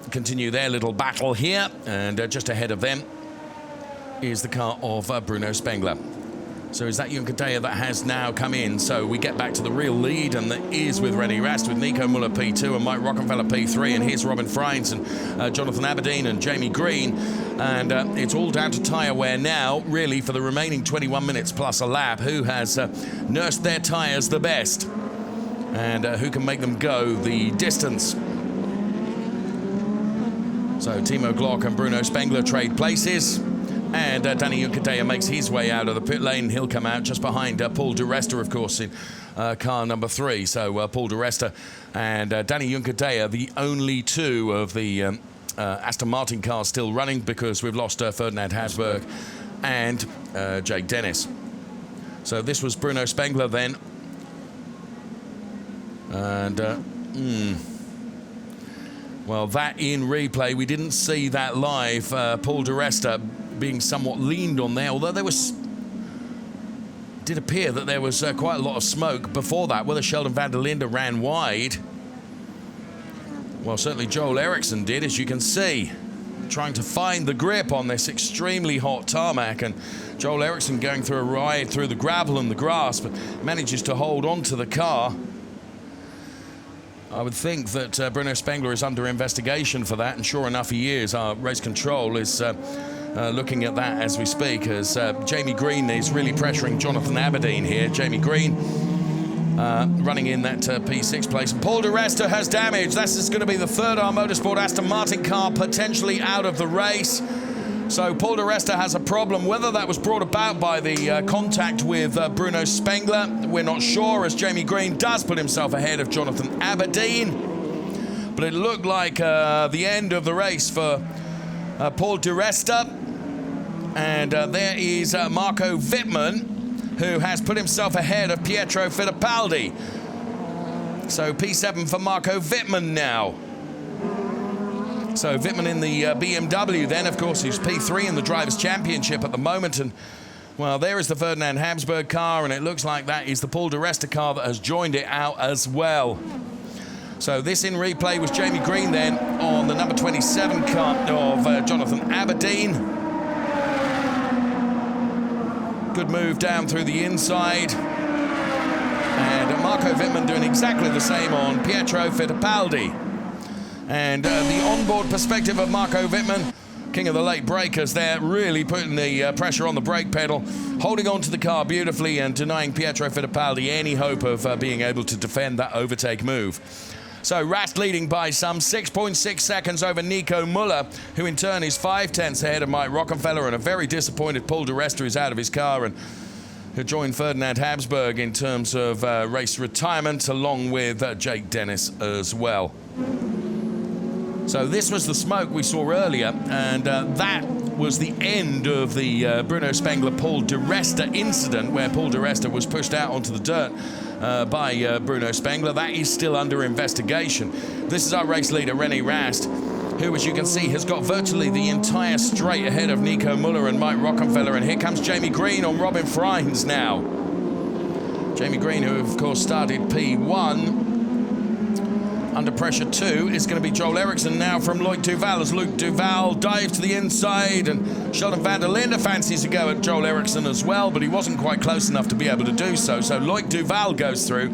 continue their little battle here. And just ahead of them is the car of Bruno Spengler. So is that Juncadella that has now come in? So we get back to the real lead, and that is with René Rast, with Nico Muller P2 and Mike Rockefeller P3, and here's Robin Freins and Jonathan Aberdeen and Jamie Green. And it's all down to tyre wear now, really, for the remaining 21 minutes plus a lap. Who has nursed their tyres the best? And who can make them go the distance? So Timo Glock and Bruno Spengler trade places. And Danny Juncadella makes his way out of the pit lane. He'll come out just behind Paul de Resta, of course, in car number 3. So Paul de Resta and Danny Juncadella, the only two of the Aston Martin cars still running, because we've lost Ferdinand Habsburg and Jake Dennis. So this was Bruno Spengler then. And, well, that in replay, we didn't see that live. Paul de Resta being somewhat leaned on there, although there was, did appear that there was quite a lot of smoke before that. Whether Sheldon van der Linde ran wide, well, certainly Joel Eriksson did, as you can see, trying to find the grip on this extremely hot tarmac, and Joel Eriksson going through a ride through the gravel and the grass, but manages to hold on to the car. I would think that Bruno Spengler is under investigation for that, and sure enough he is. Our race control is looking at that as we speak, as Jamie Green is really pressuring Jonathan Aberdeen here. Jamie Green running in that P6 place. And Paul de Resta has damage. This is going to be the third R Motorsport Aston Martin car potentially out of the race. So Paul de Resta has a problem. Whether that was brought about by the contact with Bruno Spengler, we're not sure, as Jamie Green does put himself ahead of Jonathan Aberdeen. But it looked like the end of the race for Paul de Resta. And there is Marco Wittmann, who has put himself ahead of Pietro Fittipaldi. So P7 for Marco Wittmann now. So Wittmann in the BMW then, of course, who's P3 in the Drivers' Championship at the moment. And, well, there is the Ferdinand Habsburg car, and it looks like that is the Paul de Resta car that has joined it out as well. So this in replay was Jamie Green then on the number 27 car of Jonathan Aberdeen. Good move down through the inside. And Marco Wittmann doing exactly the same on Pietro Fittipaldi. And the onboard perspective of Marco Wittmann, king of the late breakers there, really putting the pressure on the brake pedal, holding on to the car beautifully and denying Pietro Fittipaldi any hope of being able to defend that overtake move. So Rast leading by some 6.6 seconds over Nico Muller, who in turn is 0.5 ahead of Mike Rockefeller, and a very disappointed Paul de Resta is out of his car. And who joined Ferdinand Habsburg in terms of race retirement, along with Jake Dennis as well. So this was the smoke we saw earlier, and that was the end of the Bruno Spengler-Paul di Resta incident, where Paul di Resta was pushed out onto the dirt by Bruno Spengler. That is still under investigation. This is our race leader, René Rast, who, as you can see, has got virtually the entire straight ahead of Nico Müller and Mike Rockenfeller. And here comes Jamie Green on Robin Freins now. Jamie Green, who of course started P1. Under pressure 2 is going to be Joel Eriksson now from Loic Duval, as Luc Duval dives to the inside, and Sheldon van der Linde fancies a go at Joel Eriksson as well, but he wasn't quite close enough to be able to do so. So Loic Duval goes through.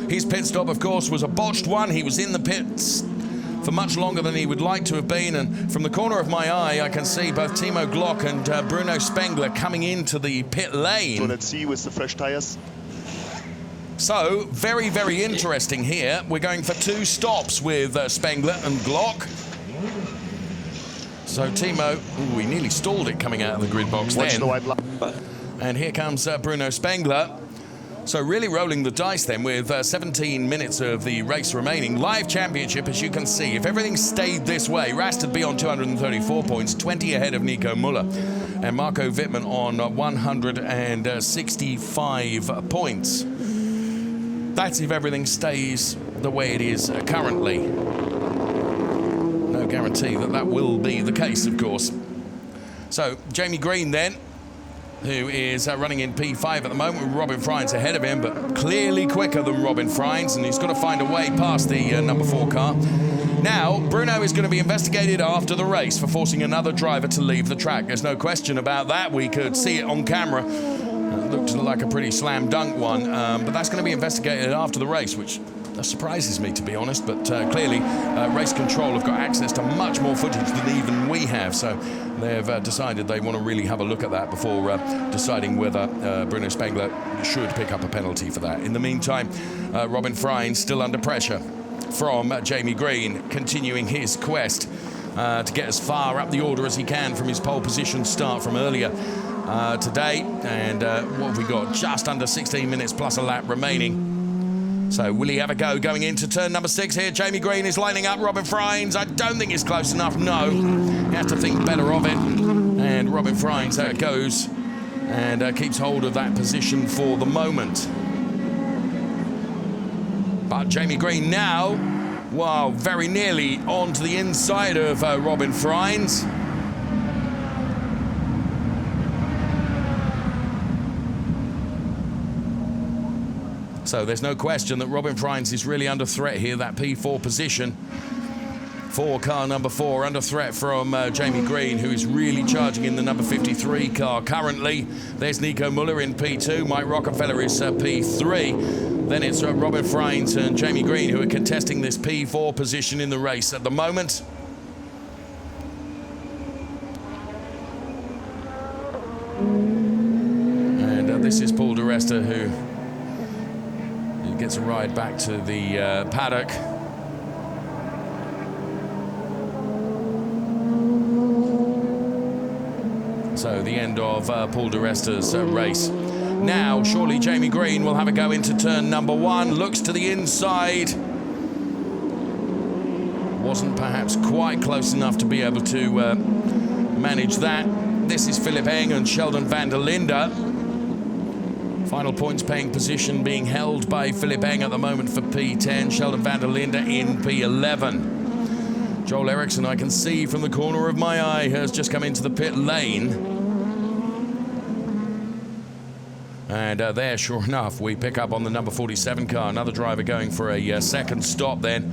His pit stop, of course, was a botched one. He was in the pits for much longer than he would like to have been, and from the corner of my eye I can see both Timo Glock and Bruno Spengler coming into the pit lane. So let's see with the fresh tires. So very, very interesting here. We're going for 2 stops with Spengler and Glock. So Timo, ooh, we nearly stalled it coming out of the grid box then. And here comes Bruno Spengler. So really rolling the dice then with 17 minutes of the race remaining. Live championship, as you can see, if everything stayed this way, Rast would be on 234 points, 20 ahead of Nico Müller, and Marco Wittmann on 165 points. That's if everything stays the way it is currently. No guarantee that that will be the case, of course. So Jamie Green then, who is running in P5 at the moment with Robin Freins ahead of him, but clearly quicker than Robin Freins, and he's got to find a way past the number 4 car. Now, Bruno is going to be investigated after the race for forcing another driver to leave the track. There's no question about that. We could see it on camera. It looked like a pretty slam dunk one, but that's going to be investigated after the race, which surprises me, to be honest. But clearly, race control have got access to much more footage than even we have, so they've decided they want to really have a look at that before deciding whether Bruno Spengler should pick up a penalty for that. In the meantime, Robin Freins still under pressure from Jamie Green, continuing his quest to get as far up the order as he can from his pole position start from earlier today. And what have we got? Just under 16 minutes plus a lap remaining. So will he have a go going into turn number 6 here? Jamie Green is lining up Robin Freins. I don't think it's close enough, no. He has to think better of it. And Robin Freins goes and keeps hold of that position for the moment. But Jamie Green now, wow, very nearly onto the inside of Robin Freins. So there's no question that Robin Freins is really under threat here, that P4 position. For car number 4, under threat from Jamie Green, who is really charging in the number 53 car currently. There's Nico Müller in P2, Mike Rockenfeller is P3. Then it's Robin Freins and Jamie Green who are contesting this P4 position in the race at the moment. And this is Paul di Resta who gets a ride back to the paddock. So the end of Paul di Resta's race. Now, surely Jamie Green will have a go into turn number 1. Looks to the inside. Wasn't perhaps quite close enough to be able to manage that. This is Philip Eng and Sheldon van der Linde. Final points paying position being held by Philip Eng at the moment for P10. Sheldon van der Linde in P11. Joel Eriksson, I can see from the corner of my eye, has just come into the pit lane. And there, sure enough, we pick up on the number 47 car. Another driver going for a second stop then.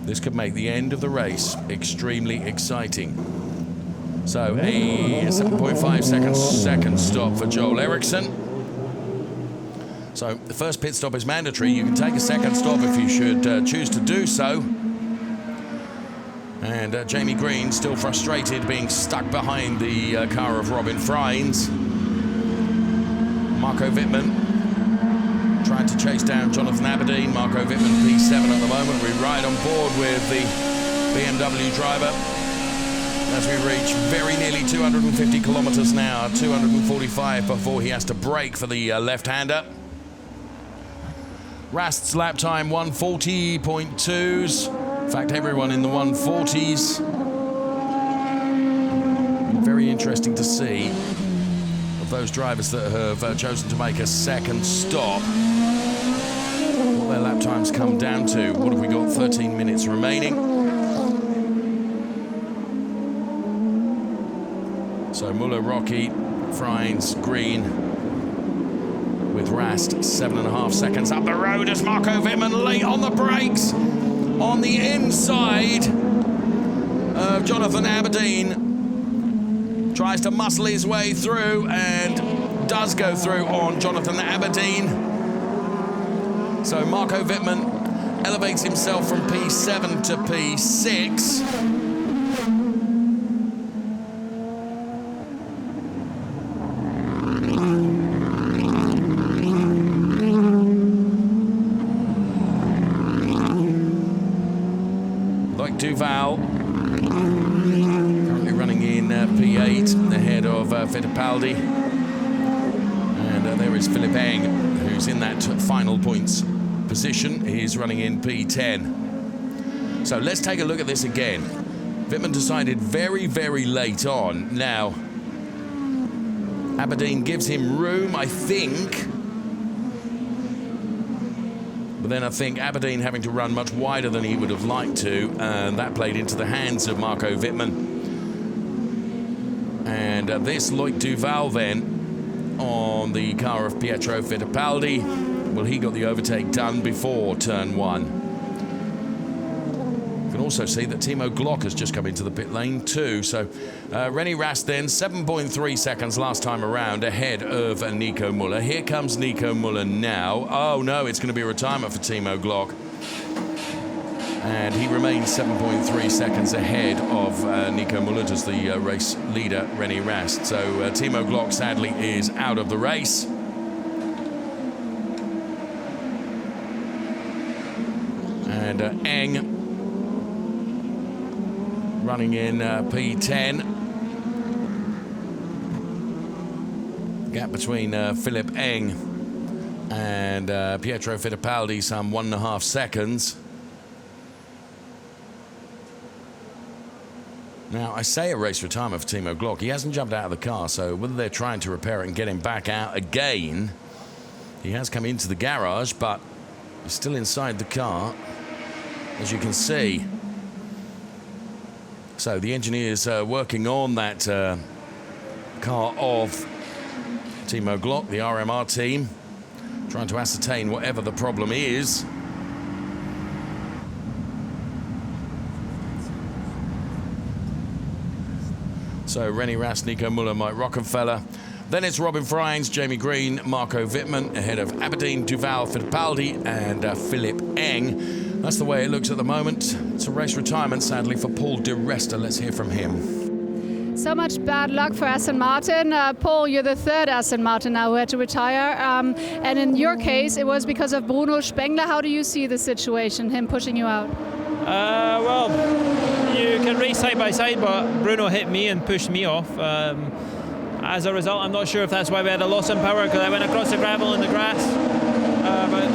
This could make the end of the race extremely exciting. So a 7.5 second stop for Joel Eriksson. So the first pit stop is mandatory. You can take a second stop if you should choose to do so. And Jamie Green still frustrated being stuck behind the car of Robin Freins. Marco Wittmann trying to chase down Jonathan Aberdeen. Marco Wittmann P7 at the moment. We ride on board with the BMW driver. as we reach very nearly 250 kilometers an hour, 245 before he has to brake for the left-hander. Rast's lap time 140.2s. In fact, everyone in the 140s. Very interesting to see of those drivers that have chosen to make a second stop. What their lap times come down to. What have we got? 13 minutes remaining. So Muller, Rocky, Freins, Green, with Rast 7.5 seconds up the road as Marco Wittmann late on the brakes on the inside of Jonathan Aberdeen. Tries to muscle his way through and does go through on Jonathan Aberdeen. So Marco Wittmann elevates himself from P7 to P6. Duval currently running in P8 ahead of Fittipaldi, and there is Philip Eng, who's in that final points position. He's running in P10. So let's take a look at this again. Wittmann decided very, very late on. Now Aberdeen gives him room, I think. But then I think Aberdeen having to run much wider than he would have liked to, and that played into the hands of Marco Wittmann. And this Loic Duval then on the car of Pietro Fittipaldi. Well, he got the overtake done before turn 1. You can also see that Timo Glock has just come into the pit lane too. So René Rast then 7.3 seconds last time around ahead of Nico Muller. Here comes Nico Muller now. Oh no, it's going to be a retirement for Timo Glock. And he remains 7.3 seconds ahead of Nico Muller as the race leader, René Rast. So Timo Glock sadly is out of the race. And Eng running in P10. Gap between Philip Eng and Pietro Fittipaldi, some 1.5 seconds. Now, I say a race retirement for Timo Glock. He hasn't jumped out of the car, so whether they're trying to repair it and get him back out again, he has come into the garage, but he's still inside the car, as you can see. So the engineers working on that car of Timo Glock, the RMR team, trying to ascertain whatever the problem is. So René Rast, Nico Muller, Mike Rockenfeller. Then it's Robin Freins, Jamie Green, Marco Wittmann ahead of Aberdeen, Duval, Fittipaldi and Philip Eng. That's the way it looks at the moment. It's a race retirement, sadly, for Paul Di Resta. Let's hear from him. So much bad luck for Aston Martin. Paul, you're the third Aston Martin now who had to retire. And in your case, it was because of Bruno Spengler. How do you see the situation, him pushing you out? Well, you can race side by side, but Bruno hit me and pushed me off. As a result, I'm not sure if that's why we had a loss in power, because I went across the gravel and the grass. But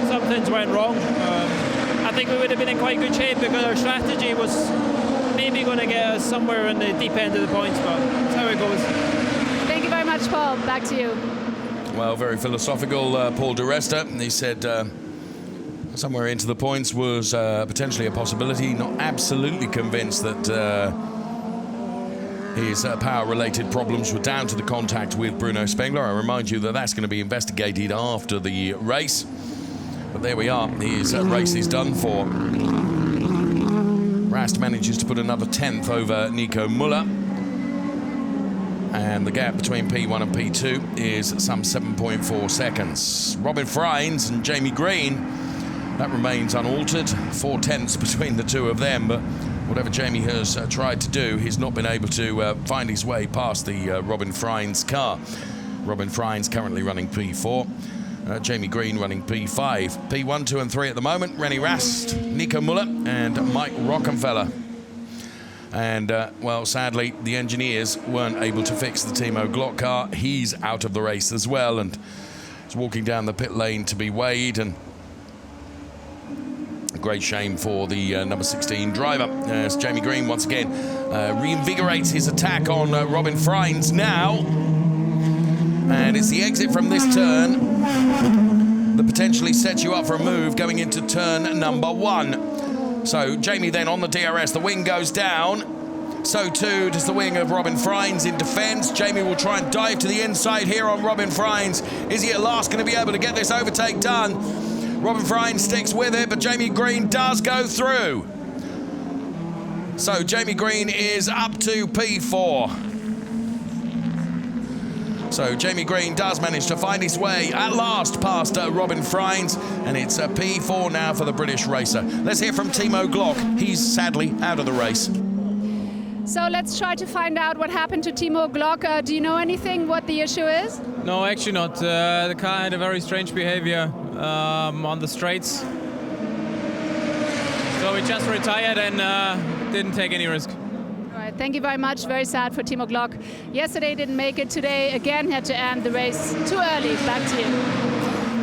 some things went wrong. I think we would have been in quite good shape because our strategy was maybe going to get us somewhere in the deep end of the points, but that's how it goes. Thank you very much, Paul. Back to you. Well, very philosophical, Paul Di Resta. He said somewhere into the points was potentially a possibility. Not absolutely convinced that his power-related problems were down to the contact with Bruno Spengler. I remind you that that's going to be investigated after the race. But there we are. His race is done for. Rast manages to put another 10th over Nico Muller. And the gap between P1 and P2 is some 7.4 seconds. Robin Freins and Jamie Green, that remains unaltered. 4 tenths between the two of them. But whatever Jamie has tried to do, he's not been able to find his way past the Robin Freins car. Robin Freins currently running P4. Jamie Green running P5. P1, 2 and 3 at the moment. René Rast, Nico Muller and Mike Rockenfeller. And, well, sadly, the engineers weren't able to fix the Timo Glock car. He's out of the race as well, and is walking down the pit lane to be weighed. And a great shame for the number 16 driver, as Jamie Green once again reinvigorates his attack on Robin Freins now. And it's the exit from this turn that potentially sets you up for a move going into turn number 1. So Jamie then on the DRS, the wing goes down. So too does the wing of Robin Freins in defence. Jamie will try and dive to the inside here on Robin Freins. Is he at last going to be able to get this overtake done? Robin Freins sticks with it, but Jamie Green does go through. So Jamie Green is up to P4. So Jamie Green does manage to find his way at last past Robin Freins, and it's P4 now for the British racer. Let's hear from Timo Glock. He's sadly out of the race. So let's try to find out what happened to Timo Glock. Do you know anything what the issue is? No, actually not. The car had a very strange behavior on the straights. So we just retired and didn't take any risk. All right, thank you very much. Very sad for Timo Glock. Yesterday didn't make it. Today again had to end the race too early. Back to you.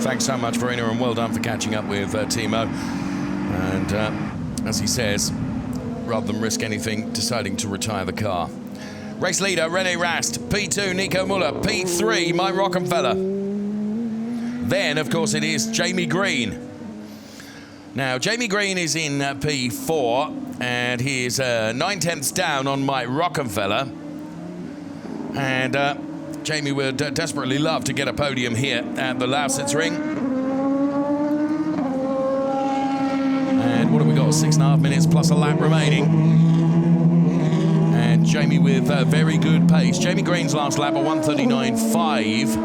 Thanks so much, Verena, and well done for catching up with Timo. And as he says, rather than risk anything, deciding to retire the car. Race leader, René Rast. P2, Nico Müller. P3, Mike Rockenfeller. Then, of course, it is Jamie Green. Now, Jamie Green is in P4, and he is 9/10ths down on Mike Rockenfeller. And Jamie would desperately love to get a podium here at the Lausitzring. And what have we got? 6.5 minutes plus a lap remaining. And Jamie with very good pace. Jamie Green's last lap, a 1:39.5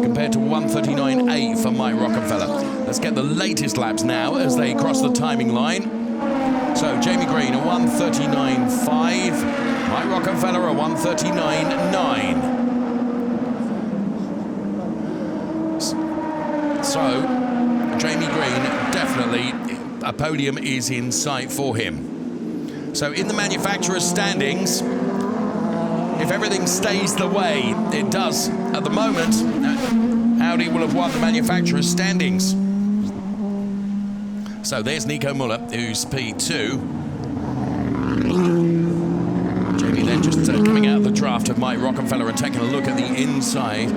compared to 1:39.8 for Mike Rockenfeller. Let's get the latest laps now as they cross the timing line. So Jamie Green, a 1:39.5. Mike Rockenfeller, a 1:39.9. So Jamie Green, definitely a podium is in sight for him. So in the manufacturer's standings, if everything stays the way it does at the moment, Audi will have won the manufacturer's standings. So there's Nico Müller, who's P2. Jamie then just coming out of the draft of Mike Rockenfeller and taking a look at the inside.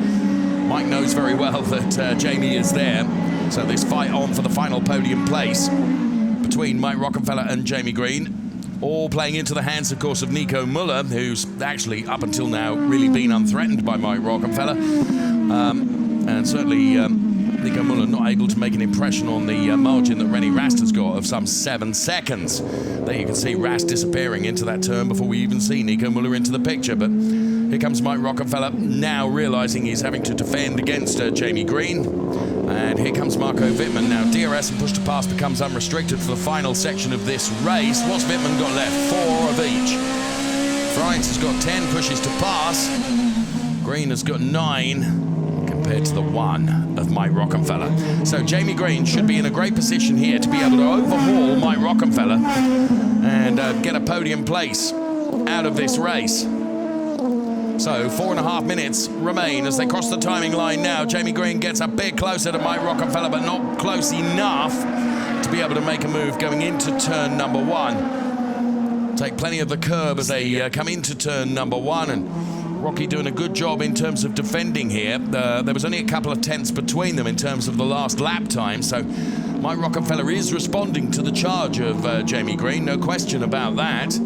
Mike knows very well that Jamie is there. So this fight on for the final podium place between Mike Rockenfeller and Jamie Green. All playing into the hands, of course, of Nico Müller, who's actually, up until now, really been unthreatened by Mike Rockenfeller. And certainly Nico Müller not able to make an impression on the margin that René Rast has got of some 7 seconds. There you can see Rast disappearing into that turn before we even see Nico Müller into the picture. But here comes Mike Rockenfeller, now realising he's having to defend against Jamie Green. And here comes Marco Wittmann. Now DRS and push to pass becomes unrestricted for the final section of this race. What's Wittmann got left? 4 of each. Freins has got 10 pushes to pass. Green has got 9 compared to the 1 of Mike Rockenfeller. So Jamie Green should be in a great position here to be able to overhaul Mike Rockenfeller and get a podium place out of this race. So 4.5 minutes remain as they cross the timing line now. Jamie Green gets a bit closer to Mike Rockenfeller, but not close enough to be able to make a move going into turn number 1. Take plenty of the curb as they come into turn number 1, and Rocky doing a good job in terms of defending here. There was only a couple of tenths between them in terms of the last lap time, so Mike Rockenfeller is responding to the charge of Jamie Green, no question about that.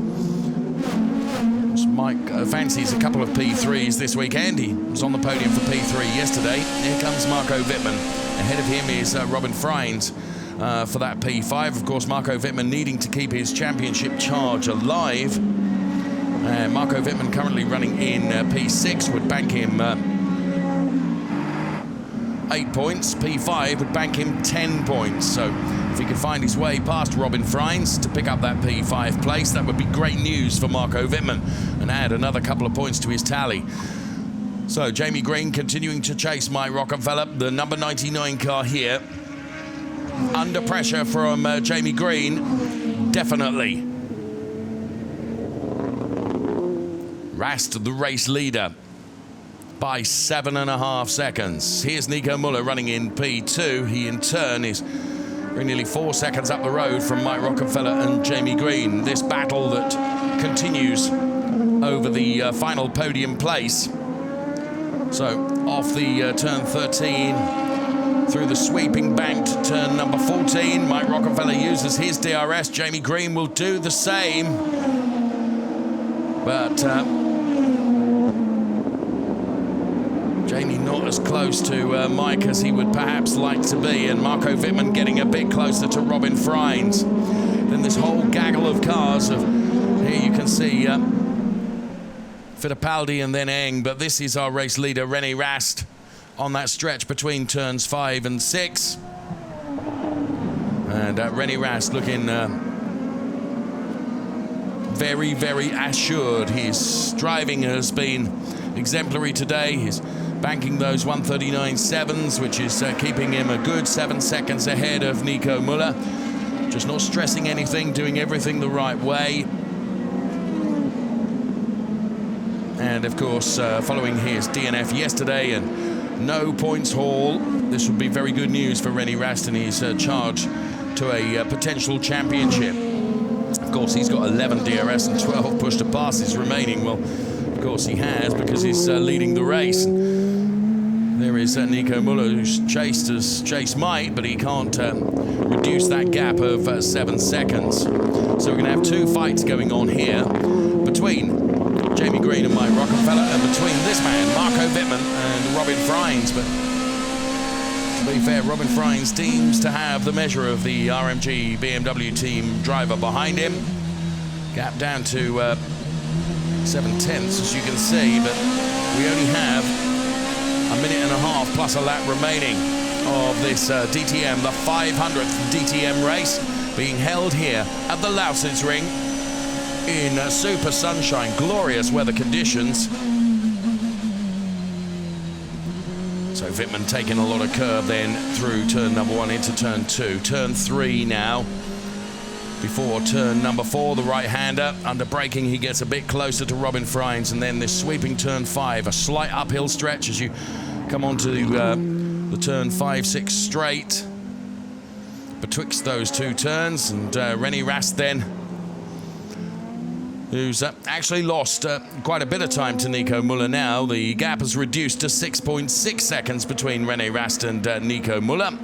Mike fancies a couple of P3s this weekend. He was on the podium for P3 yesterday. Here comes Marco Wittmann. Ahead of him is Robin Freins for that P5. Of course, Marco Wittmann needing to keep his championship charge alive. Marco Wittmann currently running in P6 would bank him 8 points. P5 would bank him 10 points. So if he could find his way past Robin Freins to pick up that P5 place, that would be great news for Marco Wittmann and add another couple of points to his tally. So Jamie Green continuing to chase Mike Rockenfeller, the number 99 car here. Under pressure from Jamie Green, definitely. Rast, the race leader, by 7.5 seconds. Here's Nico Müller running in P2. He in turn is nearly 4 seconds up the road from Mike Rockefeller and Jamie Green. This battle that continues over the final podium place. So off the turn 13, through the sweeping bank to turn number 14. Mike Rockefeller uses his DRS. Jamie Green will do the same. But Jamie not as close to Mike as he would perhaps like to be, and Marco Wittmann getting a bit closer to Robin Freins. Then this whole gaggle of cars. Here you can see Fittipaldi and then Eng, but this is our race leader, René Rast, on that stretch between turns 5 and 6. And René Rast looking very, very assured. His driving has been exemplary today. He's banking those 1:39.7s, which is keeping him a good 7 seconds ahead of Nico Müller. Just not stressing anything, doing everything the right way. And of course, following his DNF yesterday and no points haul, this would be very good news for René Rast and his charge to a potential championship. Of course, he's got 11 DRS and 12 push-to passes remaining. Well, of course he has, because he's leading the race. There is Nico Müller, who's chased as chase might, but he can't reduce that gap of 7 seconds. So we're going to have two fights going on here between Jamie Green and Mike Rockefeller, and between this man, Marco Wittmann, and Robin Freins. But to be fair, Robin Freins seems to have the measure of the RMG BMW team driver behind him. Gap down to 7/10, as you can see, but we only have a minute and a half plus a lap remaining of this DTM, the 500th DTM race, being held here at the Lausitzring in super sunshine, glorious weather conditions. So Wittmann taking a lot of curb then through turn number 1 into turn 2. Turn 3 now. Before turn number 4, the right-hander, under braking, he gets a bit closer to Robin Freins, and then this sweeping turn 5, a slight uphill stretch as you come onto the turn 5-6 straight betwixt those two turns. And René Rast then, who's actually lost quite a bit of time to Nico Müller now. The gap has reduced to 6.6 seconds between René Rast and Nico Müller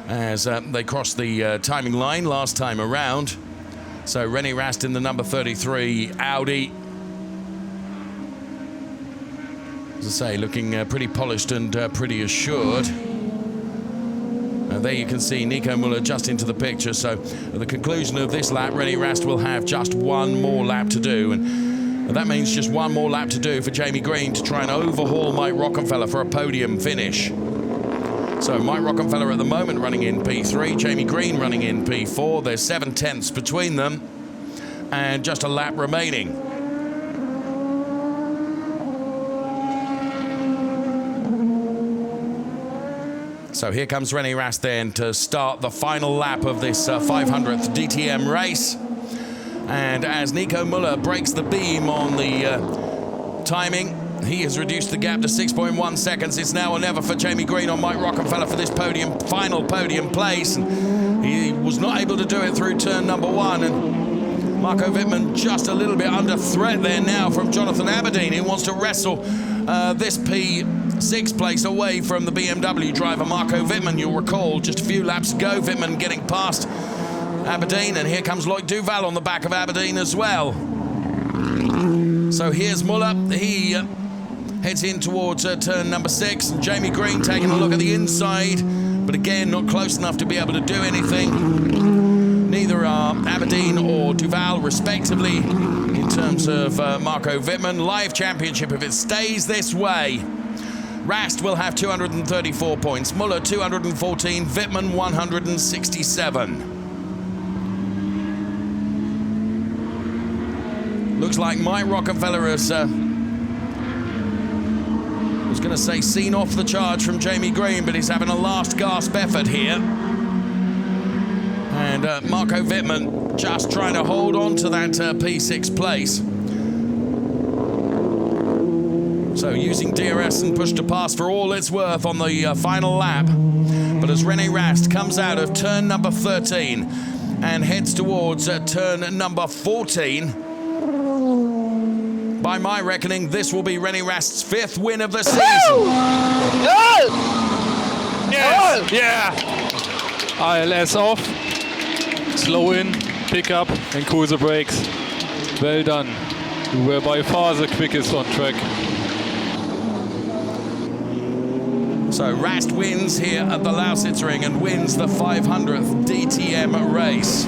as they crossed the timing line last time around. So René Rast in the number 33 Audi, as I say, looking pretty polished and pretty assured. There you can see Nico Müller just into the picture. So at the conclusion of this lap, René Rast will have just one more lap to do, and that means just one more lap to do for Jamie Green to try and overhaul Mike Rockefeller for a podium finish. So Mike Rockefeller at the moment running in P3, Jamie Green running in P4. There's 7/10 between them and just a lap remaining. So here comes René Rast then to start the final lap of this 500th DTM race. And as Nico Müller breaks the beam on the timing, he has reduced the gap to 6.1 seconds. It's now or never for Jamie Green on Mike Rockefeller for this final podium place. And he was not able to do it through turn number 1. And Marco Wittmann just a little bit under threat there now from Jonathan Aberdeen, who wants to wrestle this P6 place away from the BMW driver Marco Wittmann. You'll recall just a few laps ago, Wittmann getting past Aberdeen, and here comes Loic Duval on the back of Aberdeen as well. So here's Müller. He heads in towards turn number 6, and Jamie Green taking a look at the inside, but again not close enough to be able to do anything. Neither are Aberdeen or Duval, respectively, in terms of Marco Wittmann. Live championship, if it stays this way, Rast will have 234 points, Müller 214, Wittmann 167. Looks like Mike Rockefeller has, I was going to say, seen off the charge from Jamie Green, but he's having a last gasp effort here. And Marco Wittmann just trying to hold on to that P6 place. So using DRS and push to pass for all it's worth on the final lap. But as René Rast comes out of turn number 13 and heads towards turn number 14, by my reckoning, this will be René Rast's 5th win of the season. Yes! Yeah! ILS off, slow in, pick up and cool the brakes. Well done. You were by far the quickest on track. So Rast wins here at the Lausitzring and wins the 500th DTM race.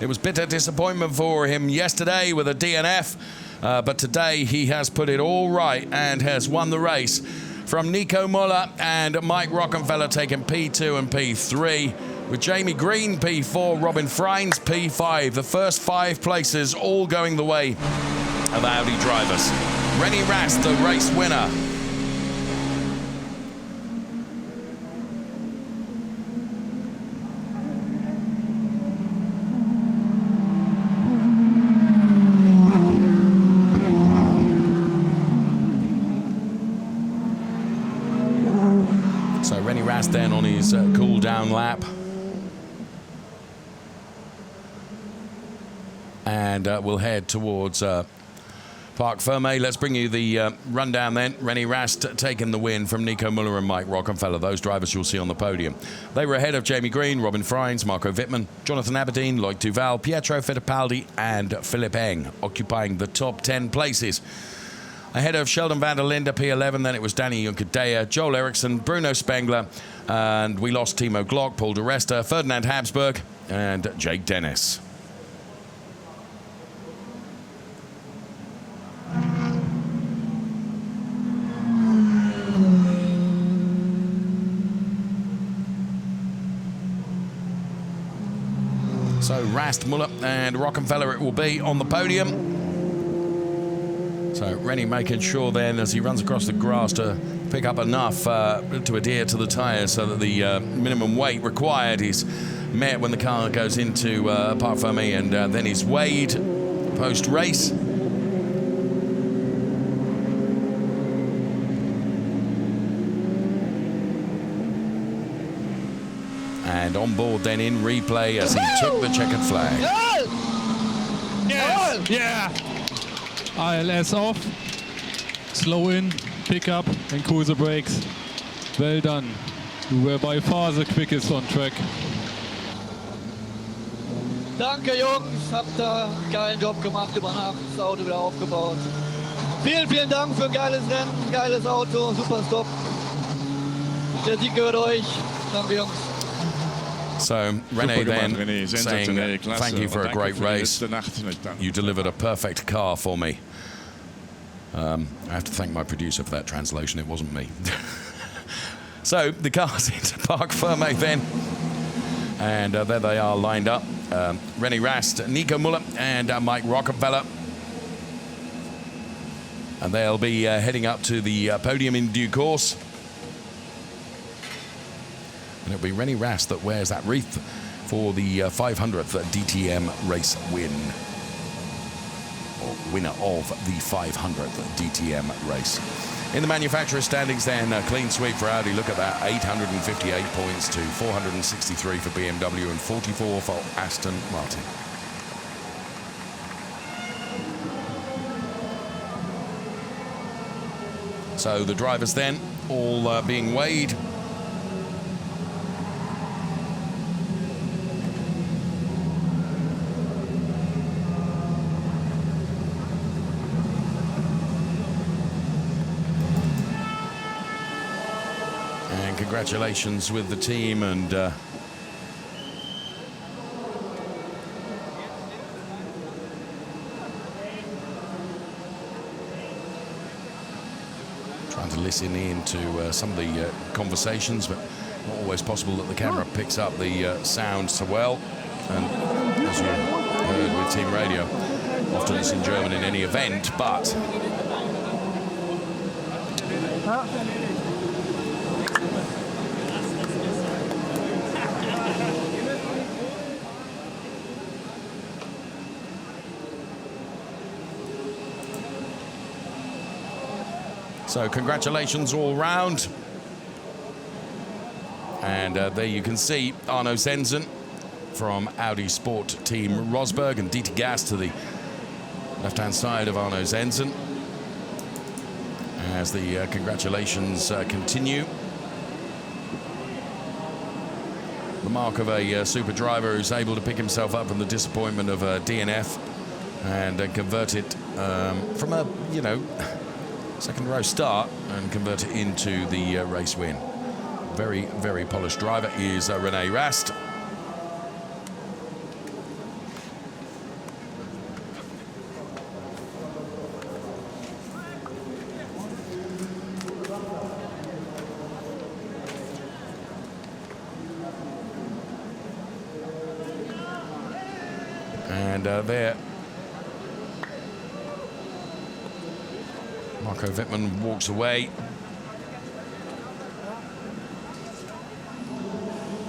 It was bitter disappointment for him yesterday with a DNF, but today he has put it all right and has won the race. From Nico Müller and Mike Rockenfeller taking P2 and P3, with Jamie Green P4, Robin Freins P5. The first 5 places all going the way of Audi drivers. René Rast, the race winner. So René Rast then on his cool down lap. And we'll head towards Parc Fermé. Let's bring you the rundown then. René Rast taking the win from Nico Müller and Mike Rockenfeller. Those drivers you'll see on the podium. They were ahead of Jamie Green, Robin Freins, Marco Wittmann, Jonathan Aberdeen, Loic Duval, Pietro Fittipaldi and Philipp Eng, occupying the top 10 places. Ahead of Sheldon van der Linde, P11, then it was Danny Junkadea, Joel Eriksson, Bruno Spengler, and we lost Timo Glock, Paul de Resta, Ferdinand Habsburg, and Jake Dennis. So Rast, Müller and Rockenfeller it will be on the podium. So Rennie making sure then as he runs across the grass to pick up enough to adhere to the tyres so that the minimum weight required is met when the car goes into Parc Fermé, and then is weighed post-race. And on board then in replay as he took the checkered flag. Yes! Yeah! ILS off, slow in, pick up and cool the brakes. Well done. You were by far the quickest on track. Danke Jungs, habt da einen geilen Job gemacht über Nacht, das Auto wieder aufgebaut. Vielen, vielen Dank für ein geiles Rennen, geiles Auto, super Stop. Der Sieg gehört euch. Danke Jungs. So René then saying thank you for a great race. You delivered a perfect car for me. I have to thank my producer for that translation. It wasn't me. So the cars into Parc Fermé then. And there they are lined up. René Rast, Nico Müller and Mike Rockenfeller. And they'll be heading up to the podium in due course. And it'll be René Rast that wears that wreath for the 500th DTM race win. Or winner of the 500th DTM race. In the manufacturer's standings then, a clean sweep for Audi. Look at that, 858 points to 463 for BMW and 44 for Aston Martin. So the drivers then, all being weighed. Congratulations with the team, and trying to listen in to some of the conversations, but not always possible that the camera picks up the sound so well. And as you heard with Team Radio, often it's in German in any event, but So congratulations all round. And there you can see Arno Zensen from Audi Sport Team Rosberg, and Dieter Gas to the left-hand side of Arno Zensen as the congratulations continue. The mark of a super driver who's able to pick himself up from the disappointment of a DNF and convert it from a, second row start and convert it into the race win. Very, very polished driver is René Rast. And there, Marco Wittmann walks away.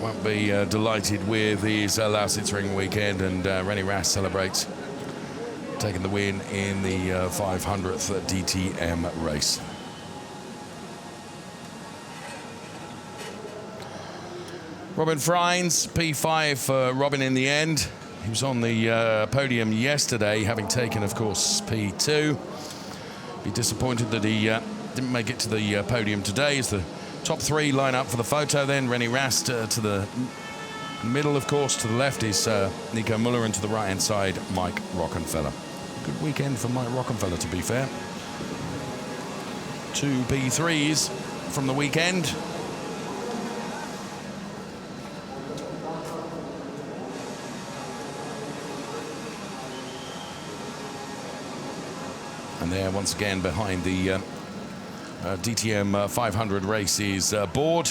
Won't be delighted with his Lausitzring weekend, and René Rast celebrates taking the win in the 500th DTM race. Robin Freins, P5 for Robin in the end. He was on the podium yesterday, having taken, of course, P2. Be disappointed that he didn't make it to the podium today, as the top three line up for the photo. Then René Rast to the middle, of course. To the left is Nico Müller, and to the right-hand side, Mike Rockenfeller. Good weekend for Mike Rockenfeller, to be fair. 2 P3s from the weekend. And there, once again, behind the DTM 500 races board.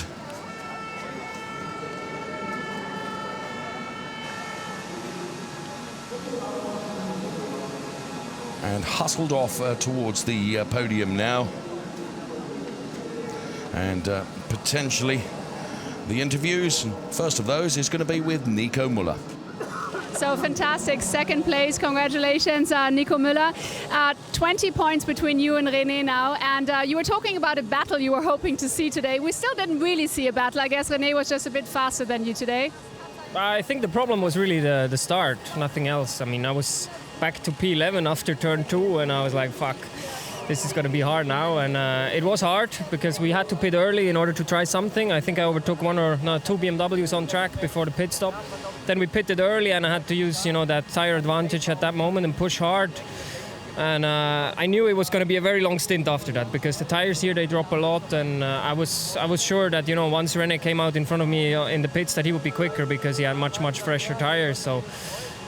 And hustled off towards the podium now. And potentially the interviews. First of those is going to be with Nico Müller. So fantastic, second place, congratulations, Nico Müller. 20 points between you and René now, and you were talking about a battle you were hoping to see today. We still didn't really see a battle. I guess René was just a bit faster than you today. I think the problem was really the start, nothing else. I mean, I was back to P11 after turn 2, and I was like, fuck, this is going to be hard now. And it was hard because we had to pit early in order to try something. I think I overtook 2 BMWs on track before the pit stop. Then we pitted early, and I had to use, that tire advantage at that moment and push hard. And I knew it was going to be a very long stint after that, because the tires here, they drop a lot. And I was sure that, once René came out in front of me in the pits, that he would be quicker because he had much fresher tires. So,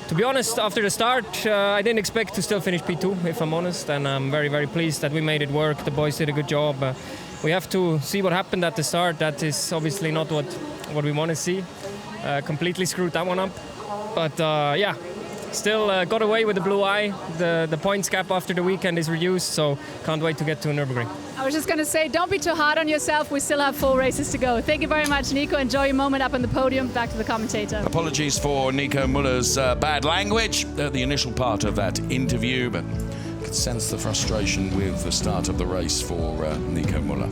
to be honest, after the start, I didn't expect to still finish P2, if I'm honest. And I'm very, very pleased that we made it work. The boys did a good job. We have to see what happened at the start. That is obviously not what we want to see. Completely screwed that one up. But yeah, still got away with the blue eye. The points gap after the weekend is reduced, so can't wait to get to Nürburgring. I was just going to say, don't be too hard on yourself. We still have 4 races to go. Thank you very much, Nico. Enjoy your moment up on the podium. Back to the commentator. Apologies for Nico Müller's bad language at the initial part of that interview, but you could sense the frustration with the start of the race for Nico Müller.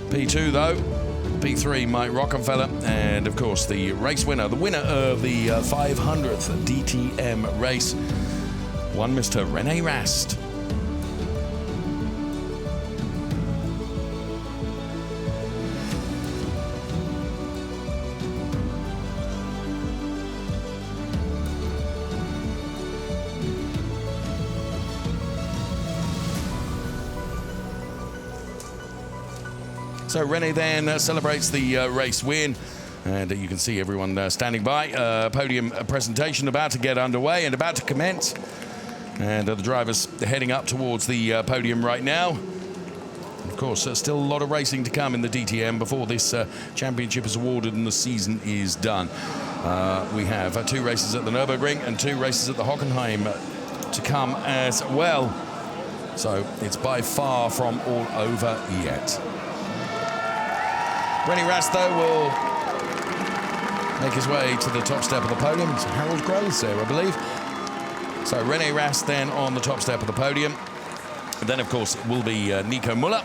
P2, though. P3, Mike Rockenfeller, and of course the race winner, the winner of the 500th DTM race, one Mr. René Rast. So René then celebrates the race win, and you can see everyone standing by. Podium presentation about to get underway and about to commence. And the drivers heading up towards the podium right now. Of course, still a lot of racing to come in the DTM before this championship is awarded and the season is done. We have 2 races at the Nürburgring and 2 races at the Hockenheim to come as well. So it's by far from all over yet. René Rast, though, will make his way to the top step of the podium. It's Harold Groves there, I believe. So René Rast then on the top step of the podium. Then, of course, it will be Nico Müller.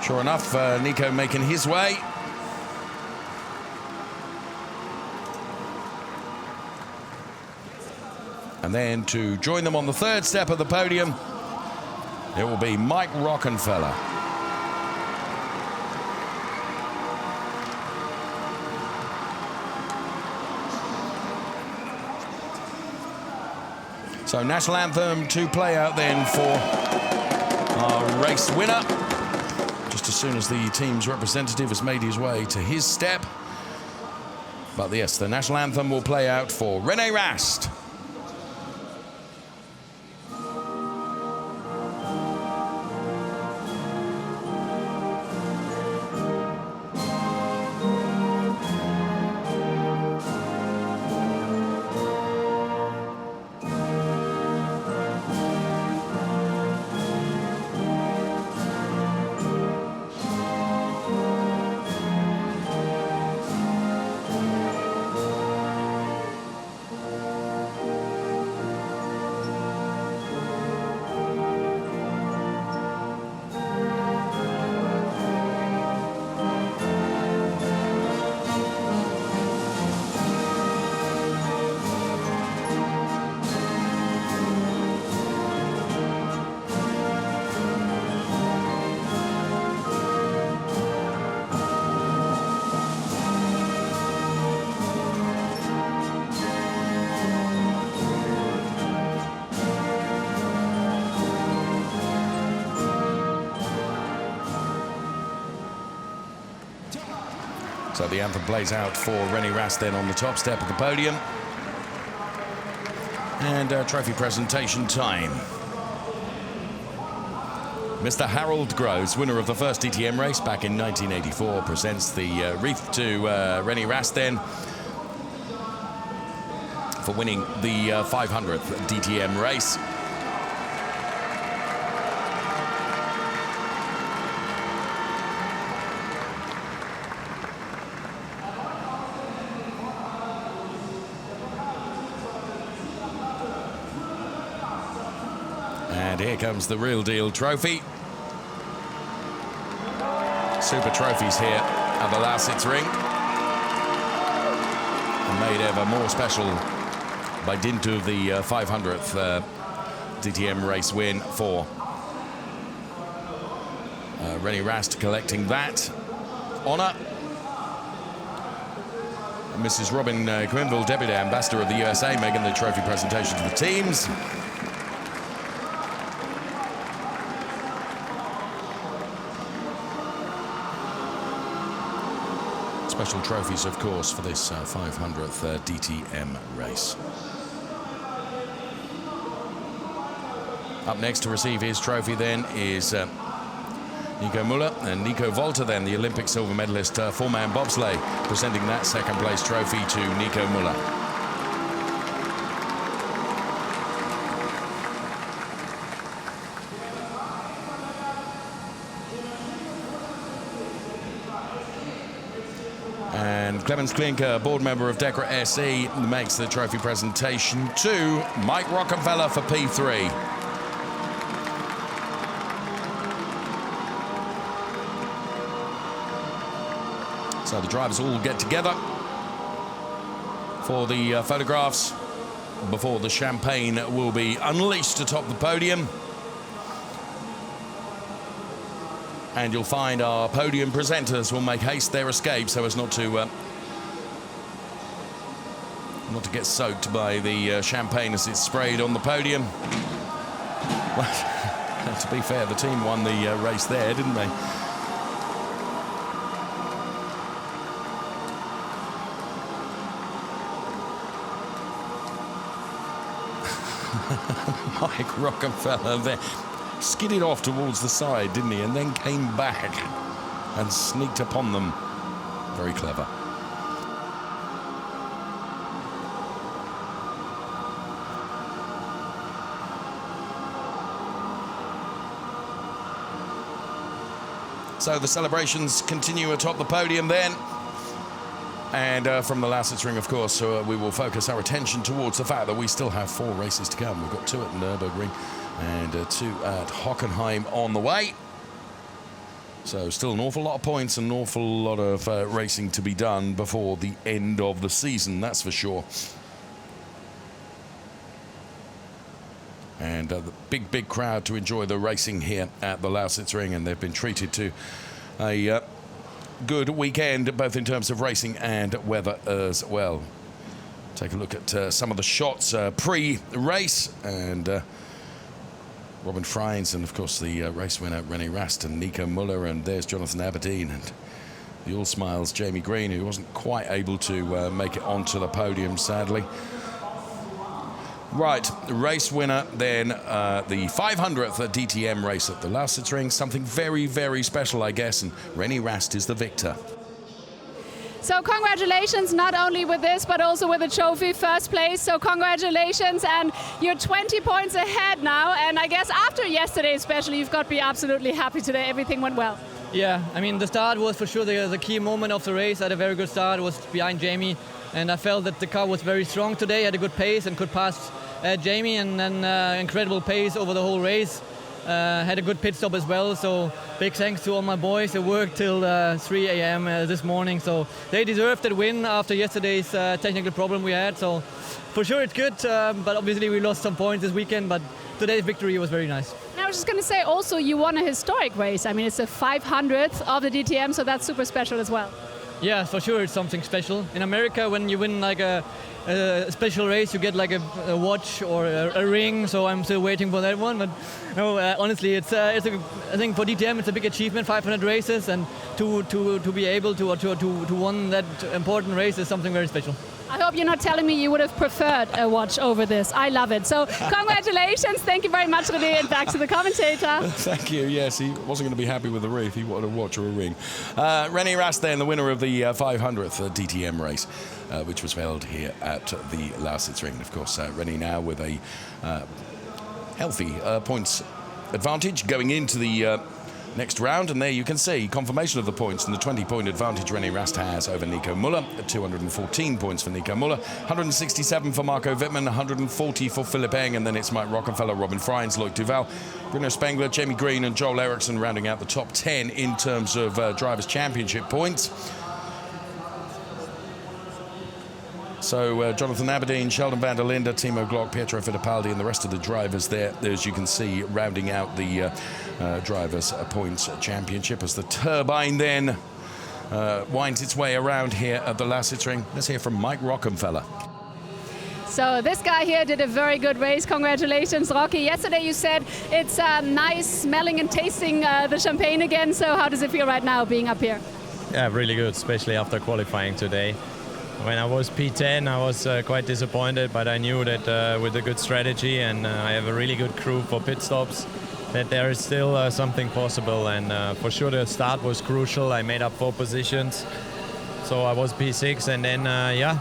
Sure enough, Nico making his way. And then to join them on the third step of the podium, it will be Mike Rockenfeller. So national anthem to play out then for our race winner. Just as soon as the team's representative has made his way to his step. But yes, the national anthem will play out for René Rast. So the anthem plays out for René Rast then on the top step of the podium. And trophy presentation time. Mr. Harold Groves, winner of the first DTM race back in 1984, presents the wreath to René Rast then for winning the 500th DTM race. And here comes the real deal trophy. Super trophies here at the Lausitzring. Made ever more special by dint of the 500th DTM race win for René Rast collecting that honour. Mrs. Robin Quinville, Deputy Ambassador of the USA, making the trophy presentation to the teams. Special trophies, of course, for this 500th DTM race. Up next to receive his trophy then is Nico Müller, and Nico Volter then, the Olympic silver medalist four-man bobsleigh, presenting that second place trophy to Nico Müller. And Clemens Klinker, board member of Dekra SE, makes the trophy presentation to Mike Rockenfeller for P3. So the drivers all get together for the photographs before the champagne will be unleashed atop the podium. And you'll find our podium presenters will make haste their escape so as not to get soaked by the champagne as it's sprayed on the podium. Well, to be fair, the team won the race there, didn't they? Mike Rockenfeller there. Skidded off towards the side, didn't he? And then came back and sneaked upon them. Very clever. So the celebrations continue atop the podium then. And from the Lausitzring, of course, we will focus our attention towards the fact that we still have 4 races to come. We've got 2 at Nürburgring and 2 at Hockenheim on the way. So still an awful lot of points and an awful lot of racing to be done before the end of the season, that's for sure. And the big crowd to enjoy the racing here at the Lausitzring, and they've been treated to a good weekend, both in terms of racing and weather as well. Take a look at some of the shots pre-race, and Robin Freins, and of course the race winner René Rast and Nico Muller, and there's Jonathan Aberdeen, and the all smiles Jamie Green, who wasn't quite able to make it onto the podium, sadly. Right, race winner then, the 500th DTM race at the Lausitzring. Something very, very special, I guess, and René Rast is the victor. So congratulations, not only with this, but also with the trophy, first place. So congratulations, and you're 20 points ahead now. And I guess after yesterday especially, you've got to be absolutely happy today. Everything went well. Yeah, I mean, the start was for sure the key moment of the race. I had a very good start. It was behind Jamie, and I felt that the car was very strong today, had a good pace and could pass Jamie, and then incredible pace over the whole race. Had a good pit stop as well, so big thanks to all my boys. They worked till 3 a.m. This morning, so they deserved that win after yesterday's technical problem we had. So for sure it's good, but obviously we lost some points this weekend, but today's victory was very nice. And I was just going to say also you won a historic race. I mean, it's the 500th of the DTM, so that's super special as well. Yeah, for sure it's something special. In America, when you win like a special race, you get like a watch or a ring, so I'm still waiting for that one. But no, honestly, I think for DTM it's a big achievement, 500 races, and to be able to win that important race is something very special. I hope you're not telling me you would have preferred a watch over this. I love it. So congratulations. Thank you very much, René, and back to the commentator. Thank you. Yes, he wasn't going to be happy with the wreath. He wanted a watch or a ring. René Rast then, the winner of the 500th DTM race, which was held here at the Lausitzring. Of course, René now with a healthy points advantage going into the next round, and there you can see confirmation of the points and the 20-point advantage René Rast has over Nico Muller. 214 points for Nico Muller, 167 for Marco Wittmann, 140 for Philipp Eng, and then it's Mike Rockefeller, Robin Freins, Loic Duval, Bruno Spengler, Jamie Green and Joel Eriksson rounding out the top 10 in terms of Drivers' Championship points. So Jonathan Aberdeen, Sheldon van der Linde, Timo Glock, Pietro Fittipaldi and the rest of the drivers there, as you can see, rounding out the Drivers' Points Championship as the turbine then winds its way around here at the Lausitzring. Let's hear from Mike Rockefeller. So this guy here did a very good race. Congratulations, Rocky. Yesterday you said it's nice smelling and tasting the champagne again. So how does it feel right now being up here? Yeah, really good, especially after qualifying today. When I was P10, I was quite disappointed, but I knew that with a good strategy and I have a really good crew for pit stops, that there is still something possible. And for sure the start was crucial. I made up 4 positions, so I was P6, and then yeah,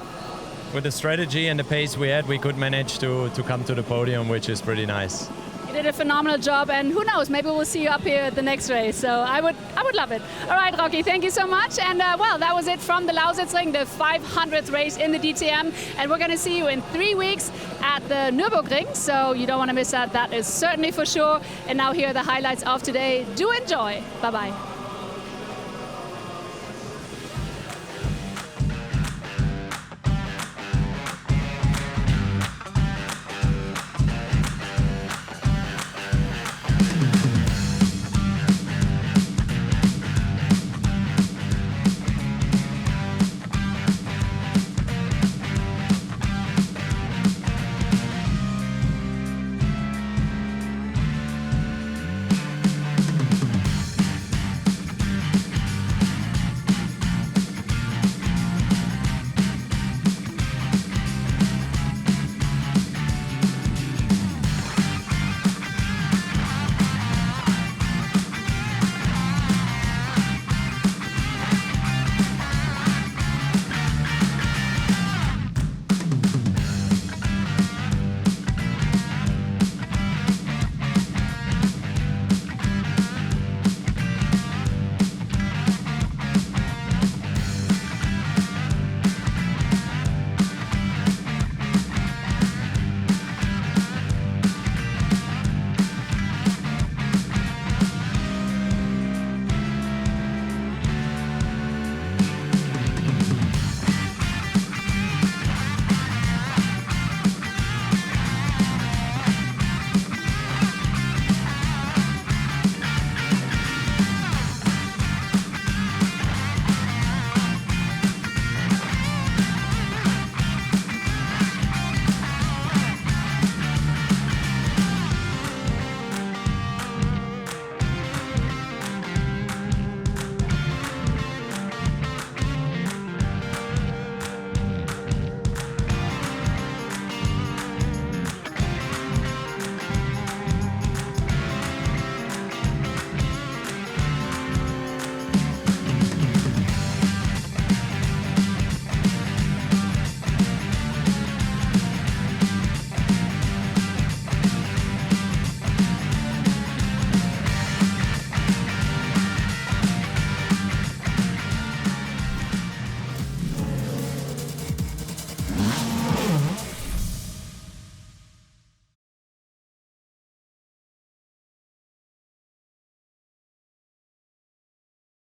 with the strategy and the pace we had, we could manage to come to the podium, which is pretty nice. You did a phenomenal job, and who knows, maybe we'll see you up here at the next race. So I would love it. All right, Rocky, thank you so much. And well, that was it from the Lausitzring, the 500th race in the DTM. And we're going to see you in 3 weeks at the Nürburgring. So you don't want to miss that. That is certainly for sure. And now here are the highlights of today. Do enjoy. Bye-bye.